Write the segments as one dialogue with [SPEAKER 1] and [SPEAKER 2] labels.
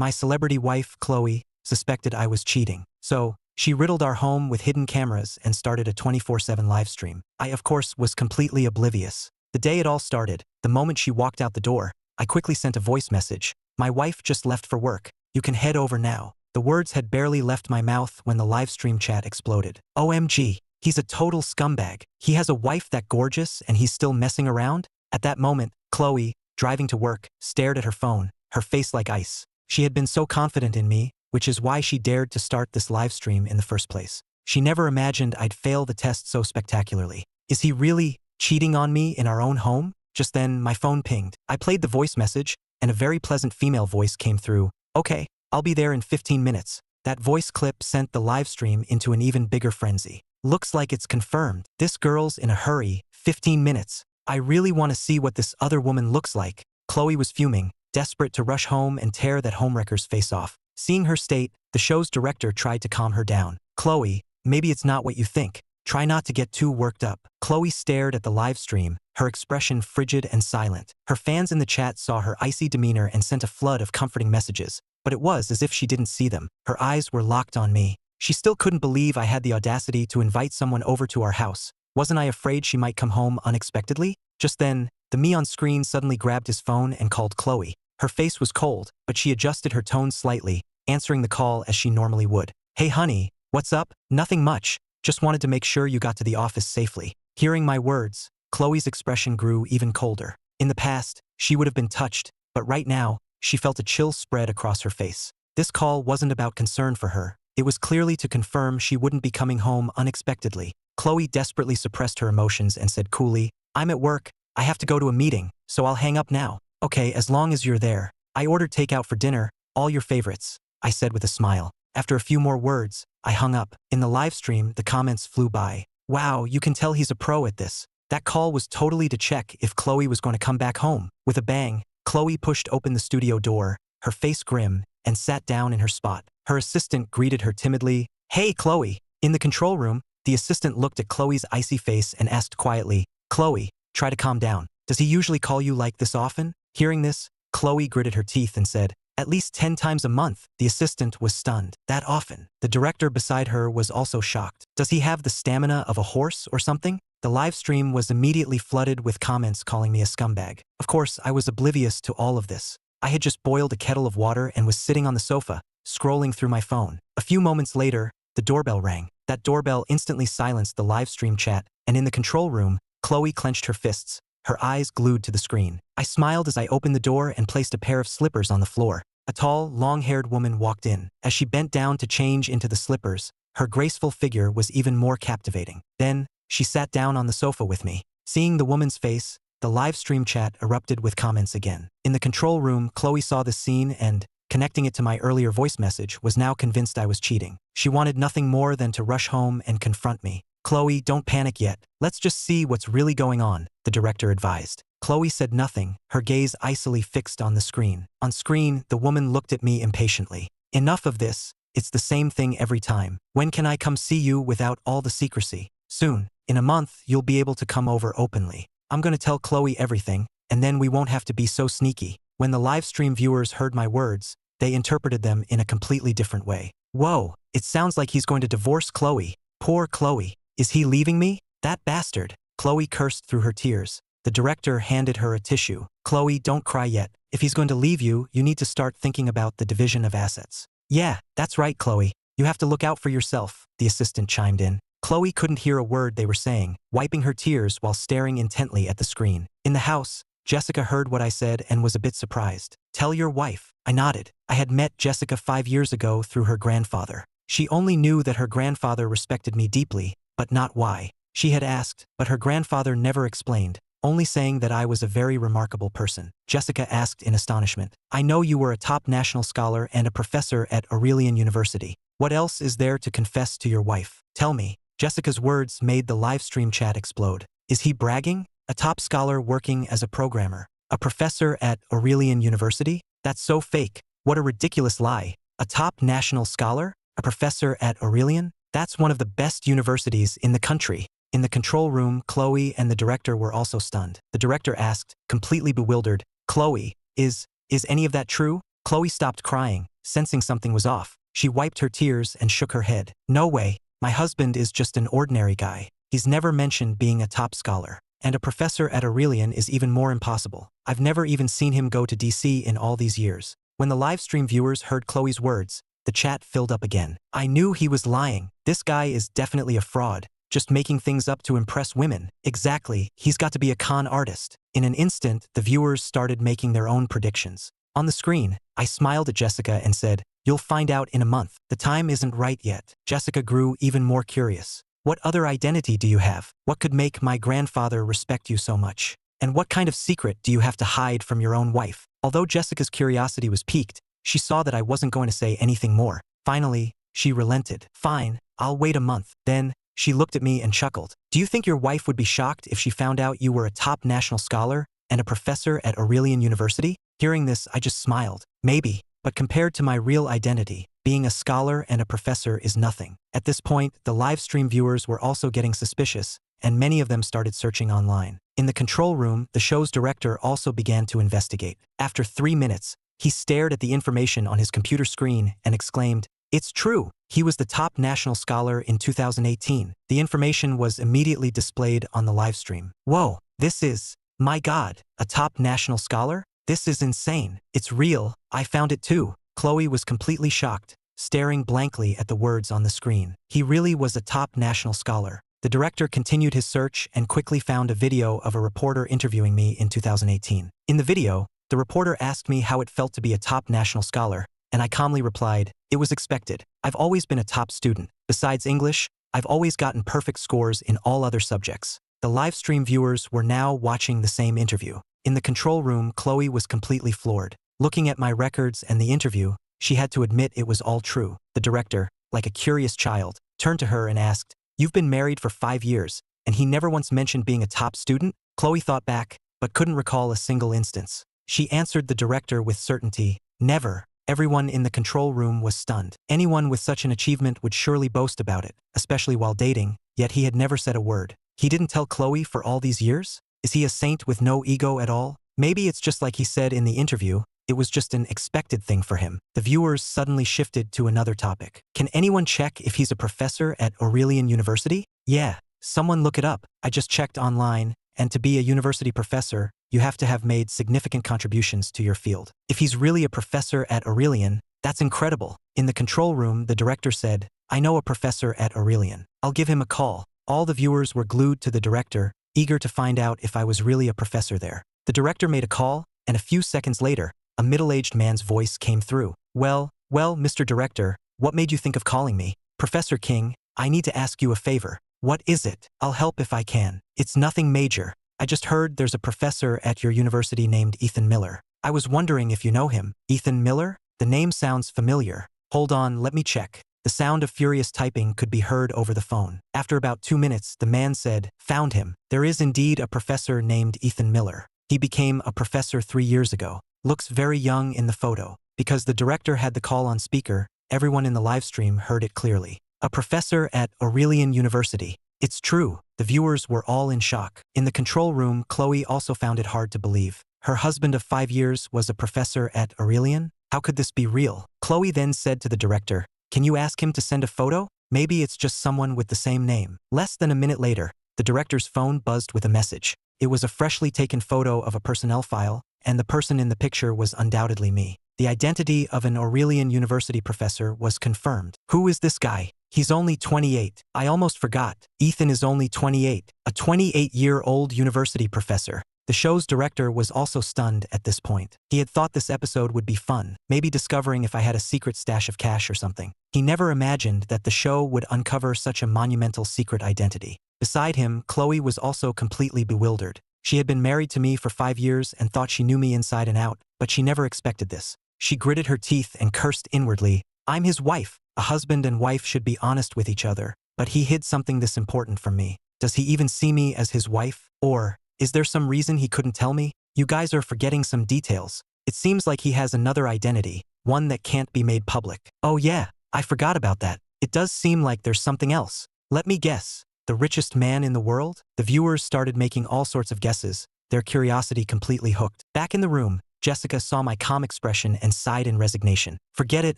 [SPEAKER 1] My celebrity wife, Chloe, suspected I was cheating. So, she riddled our home with hidden cameras and started a 24/7 live stream. I, of course, was completely oblivious. The day it all started, the moment she walked out the door, I quickly sent a voice message. My wife just left for work. You can head over now. The words had barely left my mouth when the live stream chat exploded. OMG, he's a total scumbag. He has a wife that gorgeous and he's still messing around? At that moment, Chloe, driving to work, stared at her phone, her face like ice. She had been so confident in me, which is why she dared to start this live stream in the first place. She never imagined I'd fail the test so spectacularly. Is he really cheating on me in our own home? Just then, my phone pinged. I played the voice message, and a very pleasant female voice came through. Okay, I'll be there in 15 minutes. That voice clip sent the live stream into an even bigger frenzy. Looks like it's confirmed. This girl's in a hurry. 15 minutes. I really want to see what this other woman looks like. Chloe was fuming, desperate to rush home and tear that homewrecker's face off. Seeing her state, the show's director tried to calm her down. Chloe, maybe it's not what you think. Try not to get too worked up. Chloe stared at the live stream, her expression frigid and silent. Her fans in the chat saw her icy demeanor and sent a flood of comforting messages, but it was as if she didn't see them. Her eyes were locked on me. She still couldn't believe I had the audacity to invite someone over to our house. Wasn't I afraid she might come home unexpectedly? Just then, the me on screen suddenly grabbed his phone and called Chloe. Her face was cold, but she adjusted her tone slightly, answering the call as she normally would. Hey honey, what's up? Nothing much. Just wanted to make sure you got to the office safely. Hearing my words, Chloe's expression grew even colder. In the past, she would have been touched, but right now, she felt a chill spread across her face. This call wasn't about concern for her. It was clearly to confirm she wouldn't be coming home unexpectedly. Chloe desperately suppressed her emotions and said coolly, I'm at work. I have to go to a meeting, so I'll hang up now. Okay, as long as you're there. I ordered takeout for dinner, all your favorites, I said with a smile. After a few more words, I hung up. In the live stream, the comments flew by. Wow, you can tell he's a pro at this. That call was totally to check if Chloe was going to come back home. With a bang, Chloe pushed open the studio door, her face grim, and sat down in her spot. Her assistant greeted her timidly. Hey, Chloe. In the control room, the assistant looked at Chloe's icy face and asked quietly, Chloe, try to calm down. Does he usually call you like this often? Hearing this, Chloe gritted her teeth and said, at least 10 times a month. The assistant was stunned. That often. The director beside her was also shocked. Does he have the stamina of a horse or something? The live stream was immediately flooded with comments calling me a scumbag. Of course, I was oblivious to all of this. I had just boiled a kettle of water and was sitting on the sofa, scrolling through my phone. A few moments later, the doorbell rang. That doorbell instantly silenced the live stream chat, and in the control room, Chloe clenched her fists, her eyes glued to the screen. I smiled as I opened the door and placed a pair of slippers on the floor. A tall, long-haired woman walked in. As she bent down to change into the slippers, her graceful figure was even more captivating. Then, she sat down on the sofa with me. Seeing the woman's face, the live stream chat erupted with comments again. In the control room, Chloe saw the scene and, connecting it to my earlier voice message, was now convinced I was cheating. She wanted nothing more than to rush home and confront me. Chloe, don't panic yet. Let's just see what's really going on, the director advised. Chloe said nothing, her gaze icily fixed on the screen. On screen, the woman looked at me impatiently. Enough of this. It's the same thing every time. When can I come see you without all the secrecy? Soon. In a month, you'll be able to come over openly. I'm going to tell Chloe everything, and then we won't have to be so sneaky. When the live stream viewers heard my words, they interpreted them in a completely different way. Whoa, it sounds like he's going to divorce Chloe. Poor Chloe. Is he leaving me? That bastard. Chloe cursed through her tears. The director handed her a tissue. Chloe, don't cry yet. If he's going to leave you, you need to start thinking about the division of assets. Yeah, that's right, Chloe. You have to look out for yourself, the assistant chimed in. Chloe couldn't hear a word they were saying, wiping her tears while staring intently at the screen. In the house, Jessica heard what I said and was a bit surprised. Tell your wife. I nodded. I had met Jessica 5 years ago through her grandfather. She only knew that her grandfather respected me deeply, but not why. She had asked, but her grandfather never explained, only saying that I was a very remarkable person. Jessica asked in astonishment. I know you were a top national scholar and a professor at Aurelian University. What else is there to confess to your wife? Tell me. Jessica's words made the live stream chat explode. Is he bragging? A top scholar working as a programmer. A professor at Aurelian University? That's so fake. What a ridiculous lie. A top national scholar? A professor at Aurelian? That's one of the best universities in the country. In the control room, Chloe and the director were also stunned. The director asked, completely bewildered, Chloe, is any of that true? Chloe stopped crying, sensing something was off. She wiped her tears and shook her head. No way. My husband is just an ordinary guy. He's never mentioned being a top scholar. And a professor at Aurelian is even more impossible. I've never even seen him go to DC in all these years. When the live stream viewers heard Chloe's words, the chat filled up again. I knew he was lying. This guy is definitely a fraud. Just making things up to impress women. Exactly, he's got to be a con artist. In an instant, the viewers started making their own predictions. On the screen, I smiled at Jessica and said, "You'll find out in a month. The time isn't right yet." Jessica grew even more curious. "What other identity do you have? What could make my grandfather respect you so much? And what kind of secret do you have to hide from your own wife?" Although Jessica's curiosity was piqued, she saw that I wasn't going to say anything more. Finally, she relented. "Fine, I'll wait a month." Then, she looked at me and chuckled. "Do you think your wife would be shocked if she found out you were a top national scholar and a professor at Aurelian University?" Hearing this, I just smiled. Maybe, but compared to my real identity, being a scholar and a professor is nothing. At this point, the live stream viewers were also getting suspicious, and many of them started searching online. In the control room, the show's director also began to investigate. After 3 minutes, he stared at the information on his computer screen and exclaimed, "It's true! He was the top national scholar in 2018. The information was immediately displayed on the live stream. Whoa, this is, my God, a top national scholar? This is insane. It's real. I found it too." Chloe was completely shocked, staring blankly at the words on the screen. He really was a top national scholar. The director continued his search and quickly found a video of a reporter interviewing me in 2018. In the video, the reporter asked me how it felt to be a top national scholar, and I calmly replied, "It was expected. I've always been a top student. Besides English, I've always gotten perfect scores in all other subjects." The live stream viewers were now watching the same interview. In the control room, Chloe was completely floored. Looking at my records and the interview, she had to admit it was all true. The director, like a curious child, turned to her and asked, "You've been married for 5 years, and he never once mentioned being a top student?" Chloe thought back, but couldn't recall a single instance. She answered the director with certainty, "Never." Everyone in the control room was stunned. Anyone with such an achievement would surely boast about it, especially while dating, yet he had never said a word. He didn't tell Chloe for all these years? Is he a saint with no ego at all? Maybe it's just like he said in the interview, it was just an expected thing for him. The viewers suddenly shifted to another topic. Can anyone check if he's a professor at Aurelian University? Yeah, someone look it up. I just checked online, and to be a university professor, you have to have made significant contributions to your field. If he's really a professor at Aurelian, that's incredible. In the control room, the director said, "I know a professor at Aurelian. I'll give him a call." All the viewers were glued to the director, eager to find out if I was really a professor there. The director made a call, and a few seconds later, a middle-aged man's voice came through. Well, Mr. Director, what made you think of calling me?" "Professor King, I need to ask you a favor." "What is it?" "I'll help if I can. It's nothing major. I just heard there's a professor at your university named Ethan Miller. I was wondering if you know him." "Ethan Miller? The name sounds familiar. Hold on, let me check." The sound of furious typing could be heard over the phone. After about 2 minutes, the man said, "Found him. There is indeed a professor named Ethan Miller. He became a professor 3 years ago. Looks very young in the photo." Because the director had the call on speaker, everyone in the live stream heard it clearly. "A professor at Aurelian University. It's true." The viewers were all in shock. In the control room, Chloe also found it hard to believe. Her husband of 5 years was a professor at Aurelian? How could this be real? Chloe then said to the director, "Can you ask him to send a photo? Maybe it's just someone with the same name." Less than a minute later, the director's phone buzzed with a message. It was a freshly taken photo of a personnel file, and the person in the picture was undoubtedly me. The identity of an Aurelian University professor was confirmed. Who is this guy? He's only 28. I almost forgot. Ethan is only 28. A 28-year-old university professor. The show's director was also stunned at this point. He had thought this episode would be fun, maybe discovering if I had a secret stash of cash or something. He never imagined that the show would uncover such a monumental secret identity. Beside him, Chloe was also completely bewildered. She had been married to me for 5 years and thought she knew me inside and out, but she never expected this. She gritted her teeth and cursed inwardly. "I'm his wife. A husband and wife should be honest with each other, but he hid something this important from me. Does he even see me as his wife? Or is there some reason he couldn't tell me? You guys are forgetting some details. It seems like he has another identity, one that can't be made public." "Oh yeah, I forgot about that. It does seem like there's something else. Let me guess. The richest man in the world?" The viewers started making all sorts of guesses, their curiosity completely hooked. Back in the room, Jessica saw my calm expression and sighed in resignation. Forget it,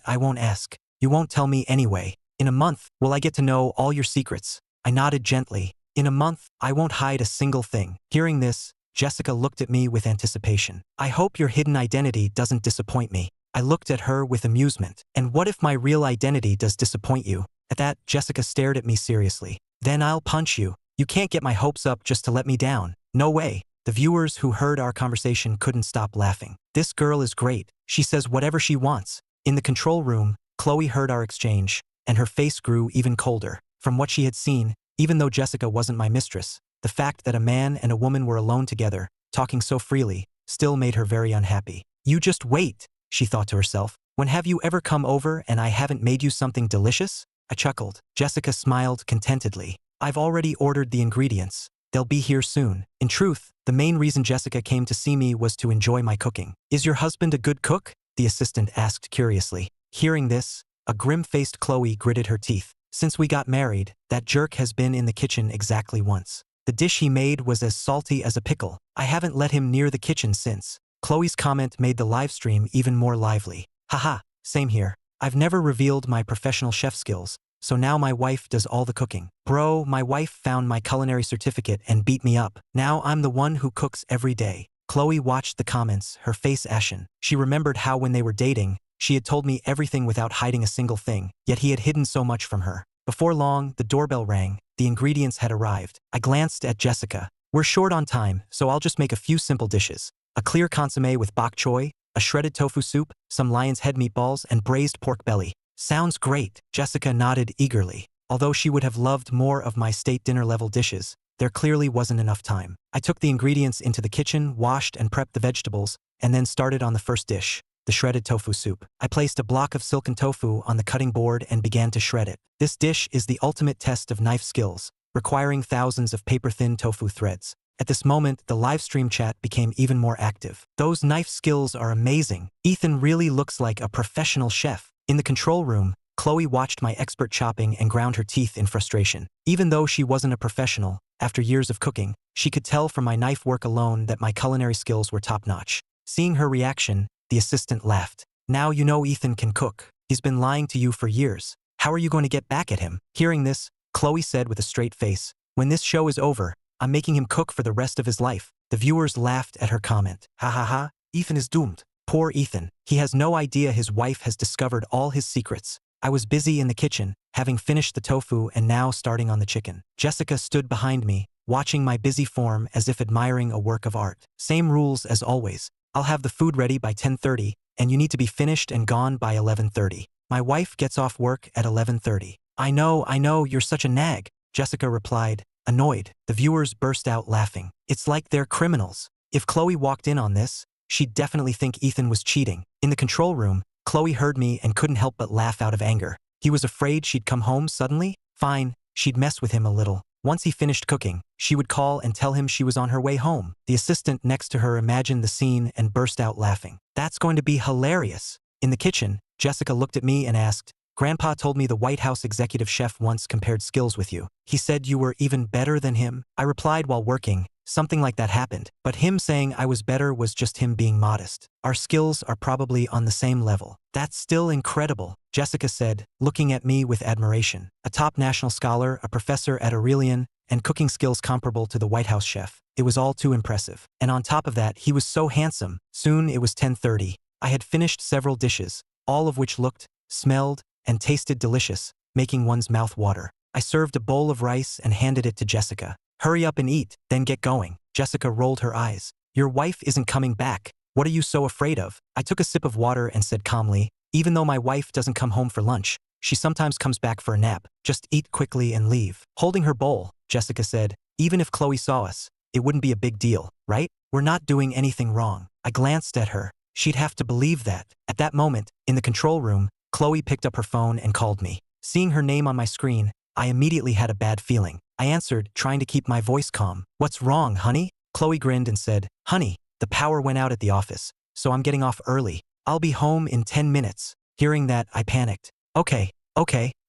[SPEAKER 1] I won't ask. You won't tell me anyway. In a month, will I get to know all your secrets? I nodded gently. In a month, I won't hide a single thing. Hearing this, Jessica looked at me with anticipation. I hope your hidden identity doesn't disappoint me. I looked at her with amusement. And what if my real identity does disappoint you? At that, Jessica stared at me seriously. Then I'll punch you. You can't get my hopes up just to let me down. No way. The viewers who heard our conversation couldn't stop laughing. This girl is great. She says whatever she wants. In the control room, Chloe heard our exchange, and her face grew even colder. From what she had seen, even though Jessica wasn't my mistress, the fact that a man and a woman were alone together, talking so freely, still made her very unhappy. You just wait, she thought to herself. When have you ever come over and I haven't made you something delicious? I chuckled. Jessica smiled contentedly. I've already ordered the ingredients. They'll be here soon. In truth, the main reason Jessica came to see me was to enjoy my cooking. Is your husband a good cook? The assistant asked curiously. Hearing this, a grim-faced Chloe gritted her teeth. Since we got married, that jerk has been in the kitchen exactly once. The dish he made was as salty as a pickle. I haven't let him near the kitchen since. Chloe's comment made the live stream even more lively. Haha, same here. I've never revealed my professional chef skills, so now my wife does all the cooking. Bro, my wife found my culinary certificate and beat me up. Now I'm the one who cooks every day. Chloe watched the comments, her face ashen. She remembered how when they were dating, she had told me everything without hiding a single thing, yet he had hidden so much from her. Before long, the doorbell rang. The ingredients had arrived. I glanced at Jessica. We're short on time, so I'll just make a few simple dishes. A clear consommé with bok choy, a shredded tofu soup, some lion's head meatballs, and braised pork belly. Sounds great. Jessica nodded eagerly. Although she would have loved more of my state dinner-level dishes, there clearly wasn't enough time. I took the ingredients into the kitchen, washed and prepped the vegetables, and then started on the first dish, the shredded tofu soup. I placed a block of silken tofu on the cutting board and began to shred it. This dish is the ultimate test of knife skills, requiring thousands of paper-thin tofu threads. At this moment, the live stream chat became even more active. Those knife skills are amazing. Ethan really looks like a professional chef. In the control room, Chloe watched my expert chopping and ground her teeth in frustration. Even though she wasn't a professional, after years of cooking, she could tell from my knife work alone that my culinary skills were top-notch. Seeing her reaction, the assistant laughed. Now you know Ethan can cook. He's been lying to you for years. How are you going to get back at him? Hearing this, Chloe said with a straight face, when this show is over, I'm making him cook for the rest of his life. The viewers laughed at her comment. Ha ha ha, Ethan is doomed. Poor Ethan. He has no idea his wife has discovered all his secrets. I was busy in the kitchen, having finished the tofu and now starting on the chicken. Jessica stood behind me, watching my busy form as if admiring a work of art. Same rules as always. I'll have the food ready by 10:30, and you need to be finished and gone by 11:30. My wife gets off work at 11:30. I know, you're such a nag, Jessica replied, annoyed. The viewers burst out laughing. It's like they're criminals. If Chloe walked in on this, she'd definitely think Ethan was cheating. In the control room, Chloe heard me and couldn't help but laugh out of anger. He was afraid she'd come home suddenly? Fine, she'd mess with him a little. Once he finished cooking, she would call and tell him she was on her way home. The assistant next to her imagined the scene and burst out laughing. That's going to be hilarious. In the kitchen, Jessica looked at me and asked, Grandpa told me the White House executive chef once compared skills with you. He said you were even better than him. I replied while working, something like that happened, but him saying I was better was just him being modest. Our skills are probably on the same level. That's still incredible, Jessica said, looking at me with admiration. A top national scholar, a professor at Aurelian, and cooking skills comparable to the White House chef. It was all too impressive. And on top of that, he was so handsome. Soon it was 10:30. I had finished several dishes, all of which looked, smelled, and tasted delicious, making one's mouth water. I served a bowl of rice and handed it to Jessica. Hurry up and eat, then get going. Jessica rolled her eyes. Your wife isn't coming back. What are you so afraid of? I took a sip of water and said calmly, even though my wife doesn't come home for lunch, she sometimes comes back for a nap. Just eat quickly and leave. Holding her bowl, Jessica said, even if Chloe saw us, it wouldn't be a big deal, right? We're not doing anything wrong. I glanced at her. She'd have to believe that. At that moment, in the control room, Chloe picked up her phone and called me. Seeing her name on my screen, I immediately had a bad feeling. I answered, trying to keep my voice calm. What's wrong, honey? Chloe grinned and said, honey, the power went out at the office, so I'm getting off early. I'll be home in 10 minutes. Hearing that, I panicked. Okay,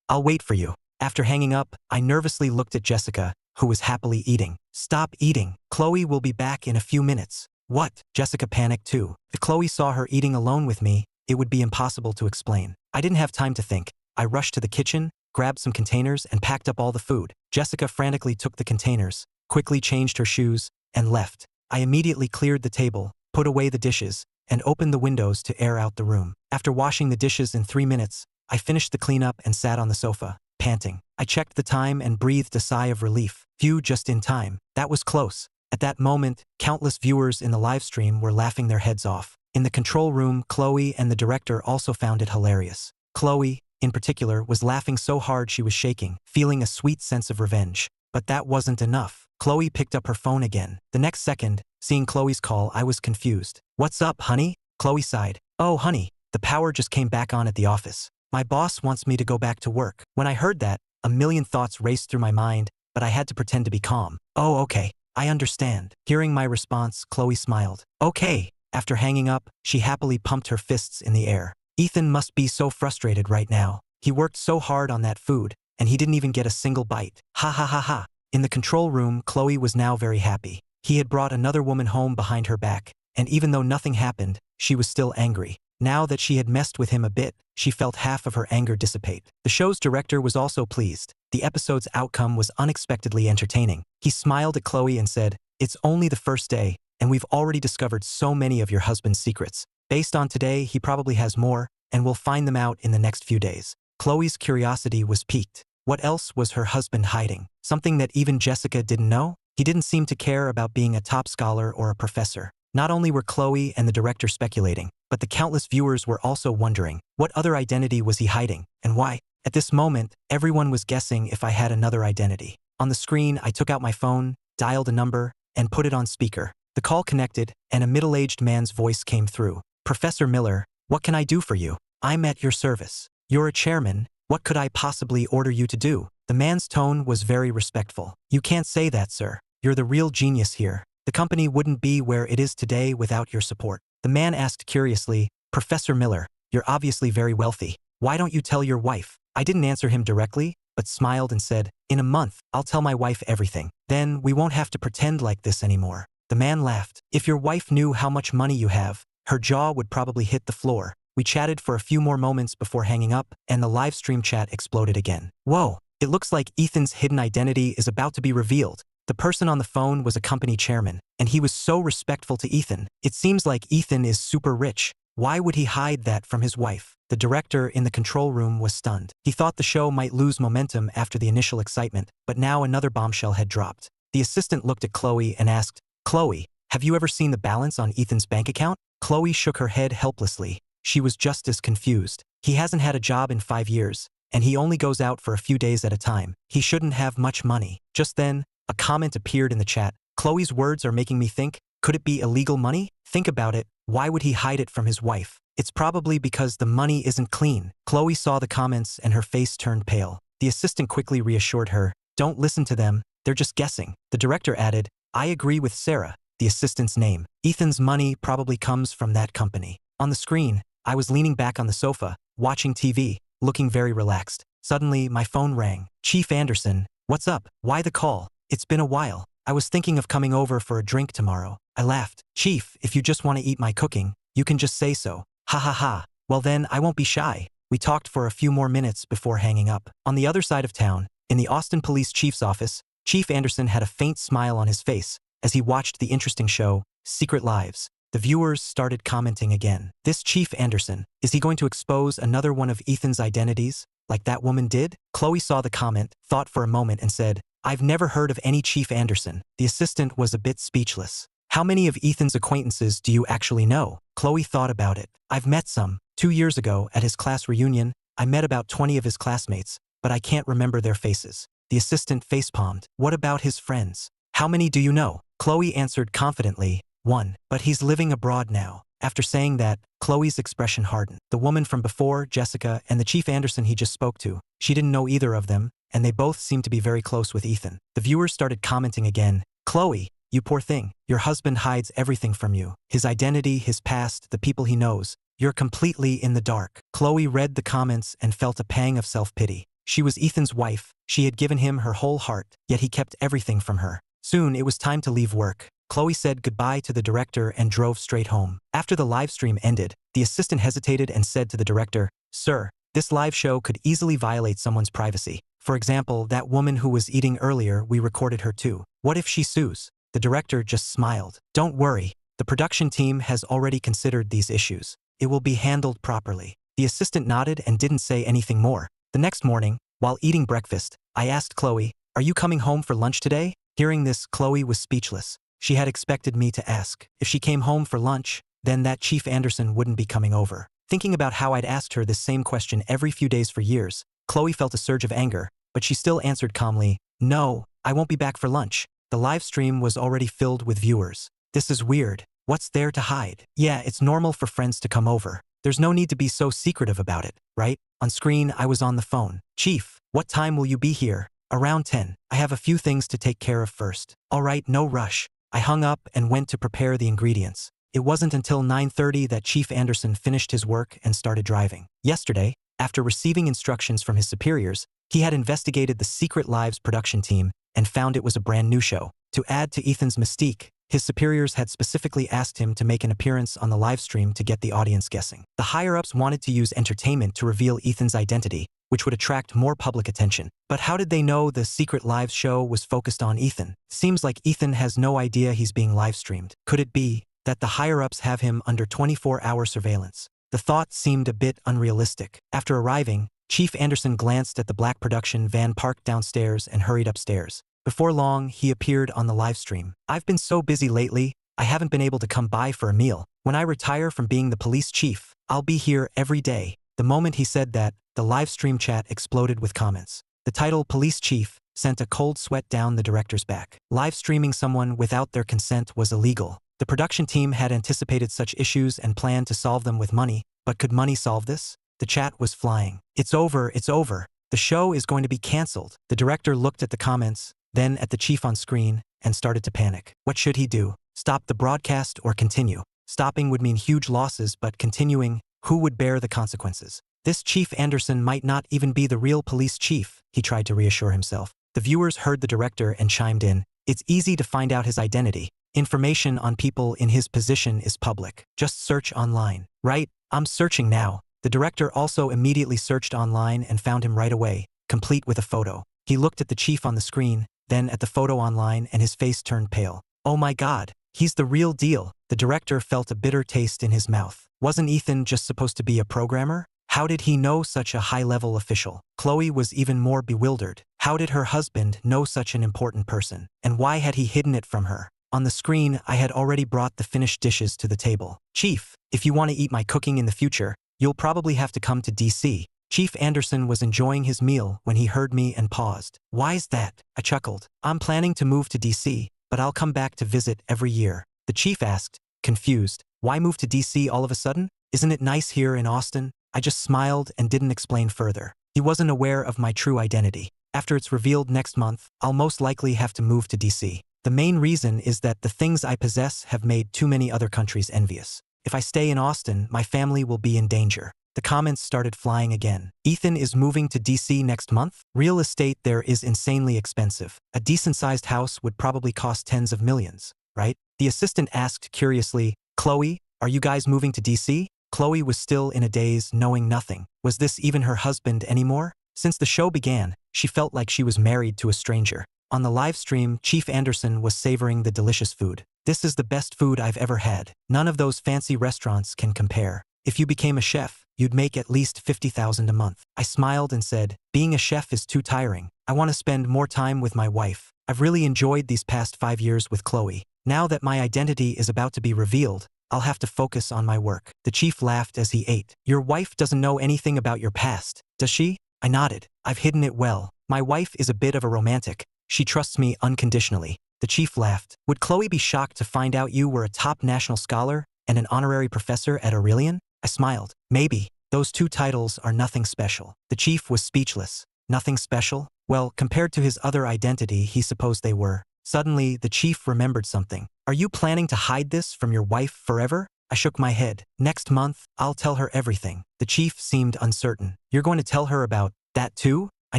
[SPEAKER 1] I'll wait for you. After hanging up, I nervously looked at Jessica, who was happily eating. Stop eating. Chloe will be back in a few minutes. What? Jessica panicked too. If Chloe saw her eating alone with me, it would be impossible to explain. I didn't have time to think. I rushed to the kitchen, grabbed some containers, and packed up all the food. Jessica frantically took the containers, quickly changed her shoes, and left. I immediately cleared the table, put away the dishes, and opened the windows to air out the room. After washing the dishes in 3 minutes, I finished the cleanup and sat on the sofa, panting. I checked the time and breathed a sigh of relief. Phew, just in time. That was close. At that moment, countless viewers in the live stream were laughing their heads off. In the control room, Chloe and the director also found it hilarious. Chloe, in particular, was laughing so hard she was shaking, feeling a sweet sense of revenge. But that wasn't enough. Chloe picked up her phone again. The next second, seeing Chloe's call, I was confused. "What's up, honey?" Chloe sighed. "Oh, honey, the power just came back on at the office. My boss wants me to go back to work." When I heard that, a million thoughts raced through my mind, but I had to pretend to be calm. "Oh, okay. I understand." Hearing my response, Chloe smiled. "Okay." After hanging up, she happily pumped her fists in the air. "Ethan must be so frustrated right now. He worked so hard on that food, and he didn't even get a single bite. Ha ha ha ha." In the control room, Chloe was now very happy. He had brought another woman home behind her back, and even though nothing happened, she was still angry. Now that she had messed with him a bit, she felt half of her anger dissipate. The show's director was also pleased. The episode's outcome was unexpectedly entertaining. He smiled at Chloe and said, "It's only the first day, and we've already discovered so many of your husband's secrets. Based on today, he probably has more, and we'll find them out in the next few days." Chloe's curiosity was piqued. What else was her husband hiding? Something that even Jessica didn't know? He didn't seem to care about being a top scholar or a professor. Not only were Chloe and the director speculating, but the countless viewers were also wondering, what other identity was he hiding, and why? At this moment, everyone was guessing if I had another identity. On the screen, I took out my phone, dialed a number, and put it on speaker. The call connected, and a middle-aged man's voice came through. "Professor Miller, what can I do for you? I'm at your service. You're a chairman. What could I possibly order you to do?" The man's tone was very respectful. "You can't say that, sir. You're the real genius here. The company wouldn't be where it is today without your support." The man asked curiously, "Professor Miller, you're obviously very wealthy. Why don't you tell your wife?" I didn't answer him directly, but smiled and said, "In a month, I'll tell my wife everything. Then we won't have to pretend like this anymore." The man laughed. "If your wife knew how much money you have, her jaw would probably hit the floor." We chatted for a few more moments before hanging up, and the live stream chat exploded again. "Whoa, it looks like Ethan's hidden identity is about to be revealed." The person on the phone was a company chairman, and he was so respectful to Ethan. "It seems like Ethan is super rich. Why would he hide that from his wife?" The director in the control room was stunned. He thought the show might lose momentum after the initial excitement, but now another bombshell had dropped. The assistant looked at Chloe and asked, "Chloe, have you ever seen the balance on Ethan's bank account?" Chloe shook her head helplessly. She was just as confused. "He hasn't had a job in 5 years, and he only goes out for a few days at a time. He shouldn't have much money." Just then, a comment appeared in the chat. "Chloe's words are making me think, could it be illegal money? Think about it, why would he hide it from his wife? It's probably because the money isn't clean." Chloe saw the comments and her face turned pale. The assistant quickly reassured her, "Don't listen to them, they're just guessing." The director added, "I agree with Sarah," the assistant's name. "Ethan's money probably comes from that company." On the screen, I was leaning back on the sofa, watching TV, looking very relaxed. Suddenly, my phone rang. "Chief Anderson, what's up? Why the call? It's been a while. I was thinking of coming over for a drink tomorrow." I laughed. "Chief, if you just want to eat my cooking, you can just say so." "Ha ha ha. Well then, I won't be shy." We talked for a few more minutes before hanging up. On the other side of town, in the Austin Police Chief's office, Chief Anderson had a faint smile on his face as he watched the interesting show, Secret Lives. The viewers started commenting again. "This Chief Anderson, is he going to expose another one of Ethan's identities, like that woman did?" Chloe saw the comment, thought for a moment and said, "I've never heard of any Chief Anderson." The assistant was a bit speechless. "How many of Ethan's acquaintances do you actually know?" Chloe thought about it. "I've met some. 2 years ago, at his class reunion, I met about 20 of his classmates, but I can't remember their faces." The assistant facepalmed. "What about his friends? How many do you know?" Chloe answered confidently, "1. But he's living abroad now." After saying that, Chloe's expression hardened. The woman from before, Jessica, and the Chief Anderson he just spoke to, she didn't know either of them, and they both seemed to be very close with Ethan. The viewers started commenting again. "Chloe, you poor thing. Your husband hides everything from you. His identity, his past, the people he knows. You're completely in the dark." Chloe read the comments and felt a pang of self-pity. She was Ethan's wife. She had given him her whole heart, yet he kept everything from her. Soon it was time to leave work. Chloe said goodbye to the director and drove straight home. After the live stream ended, the assistant hesitated and said to the director, "Sir, this live show could easily violate someone's privacy. For example, that woman who was eating earlier, we recorded her too. What if she sues?" The director just smiled. "Don't worry. The production team has already considered these issues. It will be handled properly." The assistant nodded and didn't say anything more. The next morning, while eating breakfast, I asked Chloe, "Are you coming home for lunch today?" Hearing this, Chloe was speechless. She had expected me to ask if she came home for lunch, then that Chief Anderson wouldn't be coming over. Thinking about how I'd asked her this same question every few days for years, Chloe felt a surge of anger, but she still answered calmly, "No, I won't be back for lunch." The live stream was already filled with viewers. "This is weird. What's there to hide? Yeah, it's normal for friends to come over. There's no need to be so secretive about it, right?" On screen, I was on the phone. "Chief, what time will you be here?" "Around 10. I have a few things to take care of first." "All right, no rush." I hung up and went to prepare the ingredients. It wasn't until 9:30 that Chief Anderson finished his work and started driving. Yesterday, after receiving instructions from his superiors, he had investigated the Secret Lives production team and found it was a brand new show. To add to Ethan's mystique, his superiors had specifically asked him to make an appearance on the live stream to get the audience guessing. The higher-ups wanted to use entertainment to reveal Ethan's identity, which would attract more public attention. But how did they know the Secret Lives show was focused on Ethan? Seems like Ethan has no idea he's being live-streamed. Could it be that the higher-ups have him under 24-hour surveillance? The thought seemed a bit unrealistic. After arriving, Chief Anderson glanced at the black production van parked downstairs and hurried upstairs. Before long, he appeared on the live stream. "I've been so busy lately, I haven't been able to come by for a meal. When I retire from being the police chief, I'll be here every day." The moment he said that, the live stream chat exploded with comments. The title "Police Chief" sent a cold sweat down the director's back. Live streaming someone without their consent was illegal. The production team had anticipated such issues and planned to solve them with money, but could money solve this? The chat was flying. "It's over, it's over. The show is going to be cancelled." The director looked at the comments, then at the chief on screen, and started to panic. What should he do? Stop the broadcast or continue? Stopping would mean huge losses, but continuing, who would bear the consequences? This Chief Anderson might not even be the real police chief, he tried to reassure himself. The viewers heard the director and chimed in. "It's easy to find out his identity. Information on people in his position is public. Just search online." "Right, I'm searching now." The director also immediately searched online and found him right away, complete with a photo. He looked at the chief on the screen, then at the photo online, and his face turned pale. "Oh my God, he's the real deal." The director felt a bitter taste in his mouth. Wasn't Ethan just supposed to be a programmer? How did he know such a high-level official? Chloe was even more bewildered. How did her husband know such an important person? And why had he hidden it from her? On the screen, I had already brought the finished dishes to the table. "Chief, if you want to eat my cooking in the future, you'll probably have to come to DC." Chief Anderson was enjoying his meal when he heard me and paused. "Why's that?" I chuckled. "I'm planning to move to DC, but I'll come back to visit every year." The chief asked, confused, "Why move to DC all of a sudden? Isn't it nice here in Austin?" I just smiled and didn't explain further. He wasn't aware of my true identity. After it's revealed next month, I'll most likely have to move to DC. The main reason is that the things I possess have made too many other countries envious. If I stay in Austin, my family will be in danger. The comments started flying again. "Ethan is moving to DC next month? Real estate there is insanely expensive. A decent-sized house would probably cost tens of millions, right?" The assistant asked curiously, "Chloe, are you guys moving to DC?" Chloe was still in a daze, knowing nothing. Was this even her husband anymore? Since the show began, she felt like she was married to a stranger. On the live stream, Chief Anderson was savoring the delicious food. "This is the best food I've ever had. None of those fancy restaurants can compare. If you became a chef, you'd make at least $50,000 a month." I smiled and said, "Being a chef is too tiring. I want to spend more time with my wife. I've really enjoyed these past 5 years with Chloe. Now that my identity is about to be revealed, I'll have to focus on my work." The chief laughed as he ate. "Your wife doesn't know anything about your past, does she?" I nodded. "I've hidden it well. My wife is a bit of a romantic. She trusts me unconditionally." The chief laughed. "Would Chloe be shocked to find out you were a top national scholar and an honorary professor at Aurelian?" I smiled. "Maybe. Those 2 titles are nothing special." The chief was speechless. Nothing special? Well, compared to his other identity, he supposed they were. Suddenly, the chief remembered something. "Are you planning to hide this from your wife forever?" I shook my head. "Next month, I'll tell her everything." The chief seemed uncertain. "You're going to tell her about that too?" I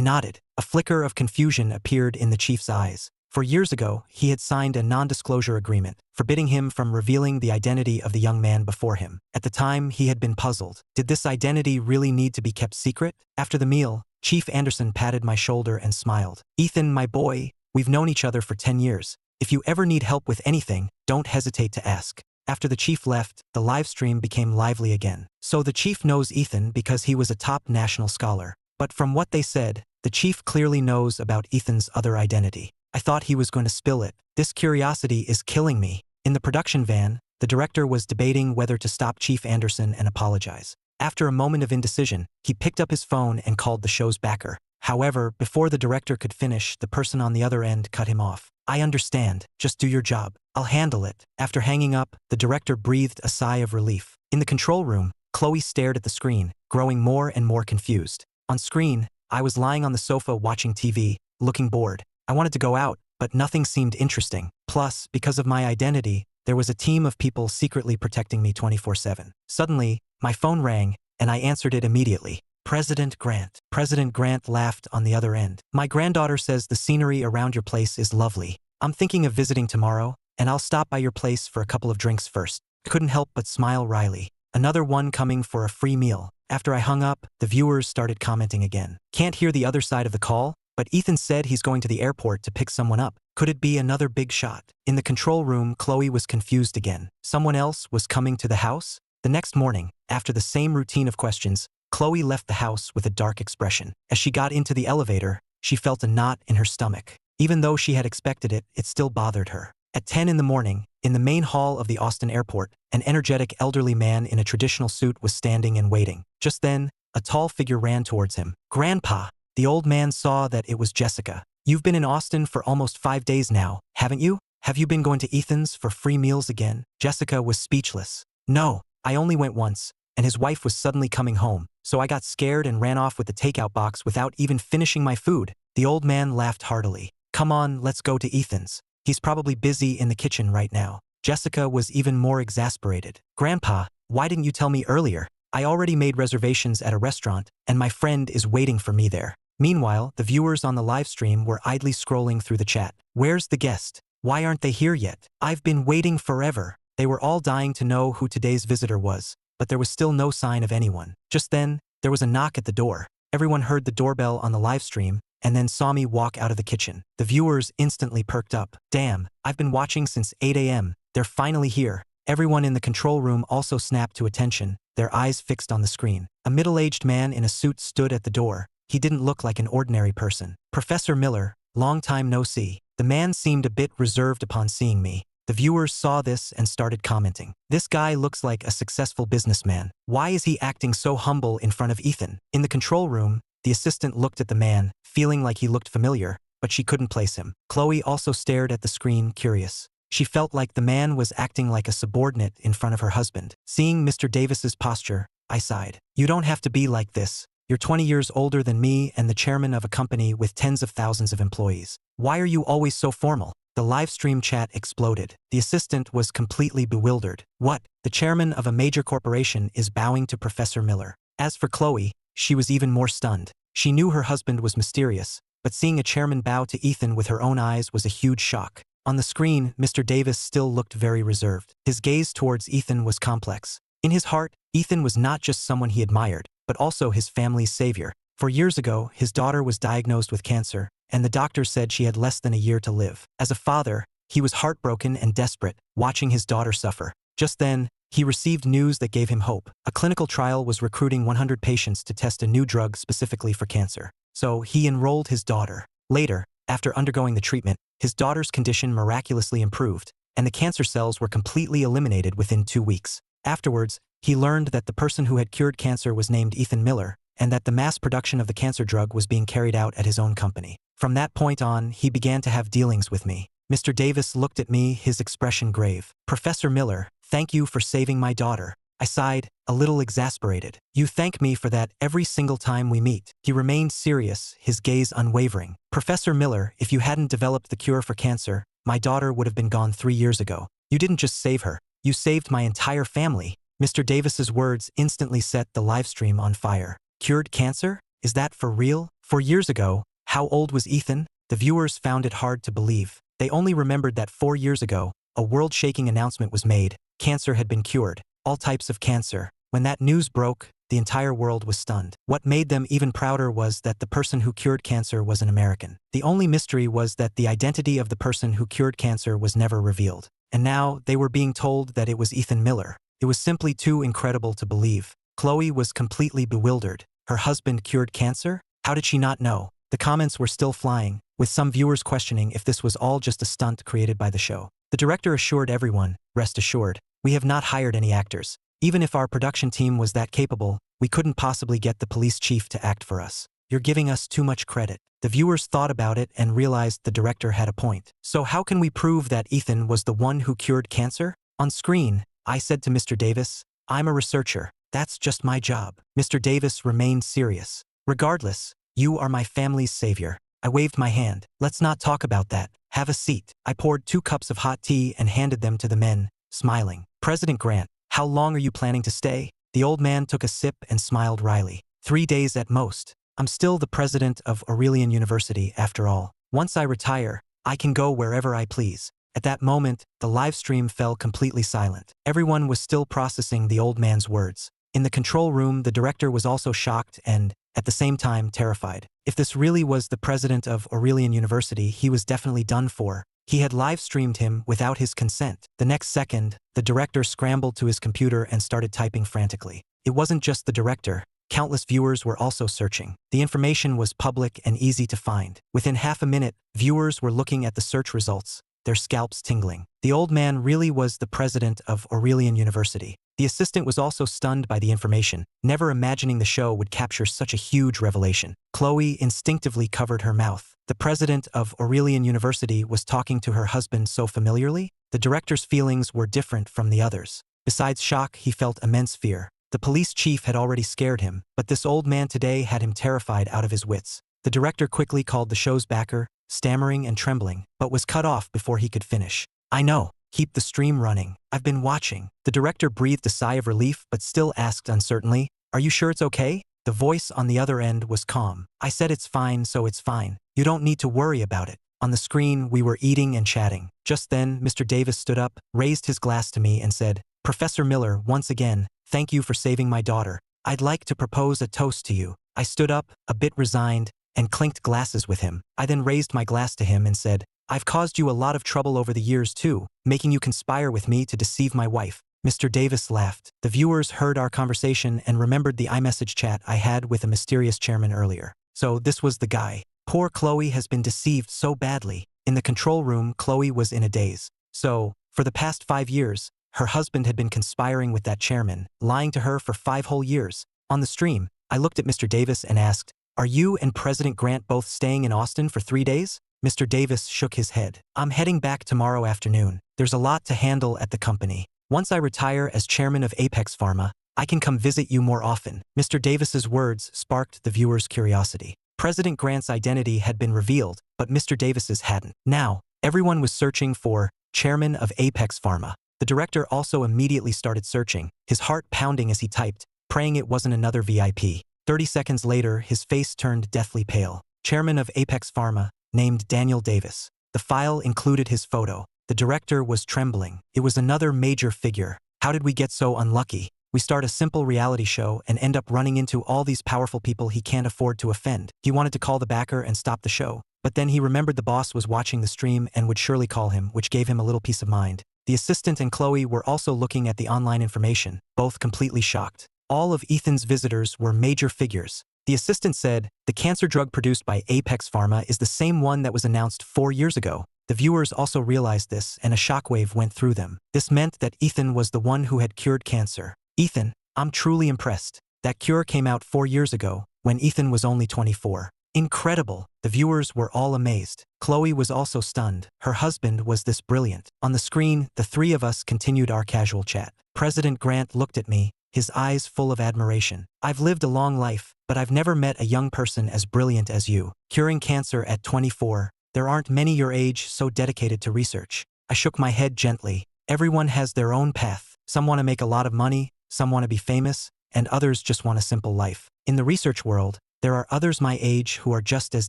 [SPEAKER 1] nodded. A flicker of confusion appeared in the chief's eyes. For years ago, he had signed a non-disclosure agreement, forbidding him from revealing the identity of the young man before him. At the time, he had been puzzled. Did this identity really need to be kept secret? After the meal, Chief Anderson patted my shoulder and smiled. "Ethan, my boy, we've known each other for 10 years. If you ever need help with anything, don't hesitate to ask." After the chief left, the live stream became lively again. So the chief knows Ethan because he was a top national scholar. But from what they said, the chief clearly knows about Ethan's other identity. I thought he was going to spill it. This curiosity is killing me. In the production van, the director was debating whether to stop Chief Anderson and apologize. After a moment of indecision, he picked up his phone and called the show's backer. However, before the director could finish, the person on the other end cut him off. "I understand. Just do your job. I'll handle it." After hanging up, the director breathed a sigh of relief. In the control room, Chloe stared at the screen, growing more and more confused. On screen, I was lying on the sofa watching TV, looking bored. I wanted to go out, but nothing seemed interesting. Plus, because of my identity, there was a team of people secretly protecting me 24/7. Suddenly, my phone rang, and I answered it immediately. President Grant. President Grant laughed on the other end. "My granddaughter says the scenery around your place is lovely. I'm thinking of visiting tomorrow, and I'll stop by your place for a couple of drinks first." Couldn't help but smile wryly. Another one coming for a free meal. After I hung up, the viewers started commenting again. "Can't hear the other side of the call, but Ethan said he's going to the airport to pick someone up. Could it be another big shot?" In the control room, Chloe was confused again. Someone else was coming to the house? The next morning, after the same routine of questions, Chloe left the house with a dark expression. As she got into the elevator, she felt a knot in her stomach. Even though she had expected it, it still bothered her. At 10 in the morning, in the main hall of the Austin airport, an energetic elderly man in a traditional suit was standing and waiting. Just then, a tall figure ran towards him. "Grandpa!" The old man saw that it was Jessica. "You've been in Austin for almost 5 days now, haven't you? Have you been going to Ethan's for free meals again?" Jessica was speechless. "No, I only went once, and his wife was suddenly coming home, so I got scared and ran off with the takeout box without even finishing my food." The old man laughed heartily. "Come on, let's go to Ethan's. He's probably busy in the kitchen right now." Jessica was even more exasperated. "Grandpa, why didn't you tell me earlier? I already made reservations at a restaurant, and my friend is waiting for me there." Meanwhile, the viewers on the live stream were idly scrolling through the chat. "Where's the guest? Why aren't they here yet? I've been waiting forever." They were all dying to know who today's visitor was, but there was still no sign of anyone. Just then, there was a knock at the door. Everyone heard the doorbell on the live stream, and then saw me walk out of the kitchen. The viewers instantly perked up. "Damn, I've been watching since 8 a.m. They're finally here." Everyone in the control room also snapped to attention, their eyes fixed on the screen. A middle-aged man in a suit stood at the door. He didn't look like an ordinary person. "Professor Miller, long time no see." The man seemed a bit reserved upon seeing me. The viewers saw this and started commenting. "This guy looks like a successful businessman. Why is he acting so humble in front of Ethan?" In the control room, the assistant looked at the man, feeling like he looked familiar, but she couldn't place him. Chloe also stared at the screen, curious. She felt like the man was acting like a subordinate in front of her husband. Seeing Mr. Davis's posture, I sighed. "You don't have to be like this. You're 20 years older than me and the chairman of a company with tens of thousands of employees. Why are you always so formal?" The live stream chat exploded. The assistant was completely bewildered. "What? The chairman of a major corporation is bowing to Professor Miller." As for Chloe, she was even more stunned. She knew her husband was mysterious, but seeing a chairman bow to Ethan with her own eyes was a huge shock. On the screen, Mr. Davis still looked very reserved. His gaze towards Ethan was complex. In his heart, Ethan was not just someone he admired, but also his family's savior. For years ago, his daughter was diagnosed with cancer, and the doctor said she had less than a year to live. As a father, he was heartbroken and desperate, watching his daughter suffer. Just then, he received news that gave him hope. A clinical trial was recruiting 100 patients to test a new drug specifically for cancer. So he enrolled his daughter. Later, after undergoing the treatment, his daughter's condition miraculously improved, and the cancer cells were completely eliminated within 2 weeks. Afterwards, he learned that the person who had cured cancer was named Ethan Miller, and that the mass production of the cancer drug was being carried out at his own company. From that point on, he began to have dealings with me. Mr. Davis looked at me, his expression grave. "Professor Miller, thank you for saving my daughter." I sighed, a little exasperated. "You thank me for that every single time we meet." He remained serious, his gaze unwavering. "Professor Miller, if you hadn't developed the cure for cancer, my daughter would have been gone 3 years ago. You didn't just save her, you saved my entire family." Mr. Davis's words instantly set the livestream on fire. Cured cancer? Is that for real? 4 years ago, how old was Ethan? The viewers found it hard to believe. They only remembered that 4 years ago, a world-shaking announcement was made. Cancer had been cured. All types of cancer. When that news broke, the entire world was stunned. What made them even prouder was that the person who cured cancer was an American. The only mystery was that the identity of the person who cured cancer was never revealed. And now, they were being told that it was Ethan Miller. It was simply too incredible to believe. Chloe was completely bewildered. Her husband cured cancer? How did she not know? The comments were still flying, with some viewers questioning if this was all just a stunt created by the show. The director assured everyone, rest assured, we have not hired any actors. Even if our production team was that capable, we couldn't possibly get the police chief to act for us. You're giving us too much credit. The viewers thought about it and realized the director had a point. So how can we prove that Ethan was the one who cured cancer? On screen, I said to Mr. Davis, I'm a researcher. That's just my job. Mr. Davis remained serious. Regardless, you are my family's savior. I waved my hand. Let's not talk about that. Have a seat. I poured 2 cups of hot tea and handed them to the men, smiling. President Grant, how long are you planning to stay? The old man took a sip and smiled wryly. 3 days at most. I'm still the president of Aurelian University, after all. Once I retire, I can go wherever I please. At that moment, the live stream fell completely silent. Everyone was still processing the old man's words. In the control room, the director was also shocked and, at the same time, terrified. If this really was the president of Aurelian University, he was definitely done for. He had live-streamed him without his consent. The next second, the director scrambled to his computer and started typing frantically. It wasn't just the director. Countless viewers were also searching. The information was public and easy to find. Within half a minute, viewers were looking at the search results, their scalps tingling. The old man really was the president of Aurelian University. The assistant was also stunned by the information, never imagining the show would capture such a huge revelation. Chloe instinctively covered her mouth. The president of Aurelian University was talking to her husband so familiarly? The director's feelings were different from the others. Besides shock, he felt immense fear. The police chief had already scared him, but this old man today had him terrified out of his wits. The director quickly called the show's backer, stammering and trembling, but was cut off before he could finish. I know. Keep the stream running. I've been watching. The director breathed a sigh of relief but still asked uncertainly, are you sure it's okay? The voice on the other end was calm. I said it's fine, so it's fine. You don't need to worry about it. On the screen, we were eating and chatting. Just then, Mr. Davis stood up, raised his glass to me and said, Professor Miller, once again, thank you for saving my daughter. I'd like to propose a toast to you. I stood up, a bit resigned, and clinked glasses with him. I then raised my glass to him and said, I've caused you a lot of trouble over the years too, making you conspire with me to deceive my wife. Mr. Davis laughed. The viewers heard our conversation and remembered the iMessage chat I had with a mysterious chairman earlier. So this was the guy. Poor Chloe has been deceived so badly. In the control room, Chloe was in a daze. So, for the past 5 years, her husband had been conspiring with that chairman, lying to her for 5 whole years. On the stream, I looked at Mr. Davis and asked, are you and President Grant both staying in Austin for 3 days? Mr. Davis shook his head. I'm heading back tomorrow afternoon. There's a lot to handle at the company. Once I retire as chairman of Apex Pharma, I can come visit you more often. Mr. Davis's words sparked the viewers' curiosity. President Grant's identity had been revealed, but Mr. Davis's hadn't. Now, everyone was searching for chairman of Apex Pharma. The director also immediately started searching, his heart pounding as he typed, praying it wasn't another VIP. 30 seconds later, his face turned deathly pale. Chairman of Apex Pharma, named Daniel Davis. The file included his photo. The director was trembling. It was another major figure. How did we get so unlucky? We start a simple reality show and end up running into all these powerful people he can't afford to offend. He wanted to call the backer and stop the show, but then he remembered the boss was watching the stream and would surely call him, which gave him a little peace of mind. The assistant and Chloe were also looking at the online information, both completely shocked. All of Ethan's visitors were major figures. The assistant said, the cancer drug produced by Apex Pharma is the same one that was announced 4 years ago. The viewers also realized this, and a shockwave went through them. This meant that Ethan was the one who had cured cancer. Ethan, I'm truly impressed. That cure came out 4 years ago, when Ethan was only 24. Incredible. The viewers were all amazed. Chloe was also stunned. Her husband was this brilliant. On the screen, the 3 of us continued our casual chat. President Grant looked at me, his eyes full of admiration. I've lived a long life, but I've never met a young person as brilliant as you. Curing cancer at 24. There aren't many your age so dedicated to research. I shook my head gently. Everyone has their own path. Some want to make a lot of money, some want to be famous, and others just want a simple life. In the research world, There are others my age who are just as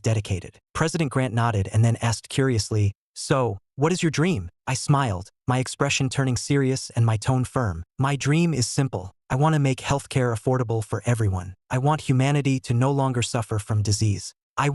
[SPEAKER 1] dedicated. President Grant nodded and then asked curiously, "So, what is your dream?" I smiled, my expression turning serious and my tone firm. "My dream is simple. I want to make healthcare affordable for everyone. I want humanity to no longer suffer from disease. I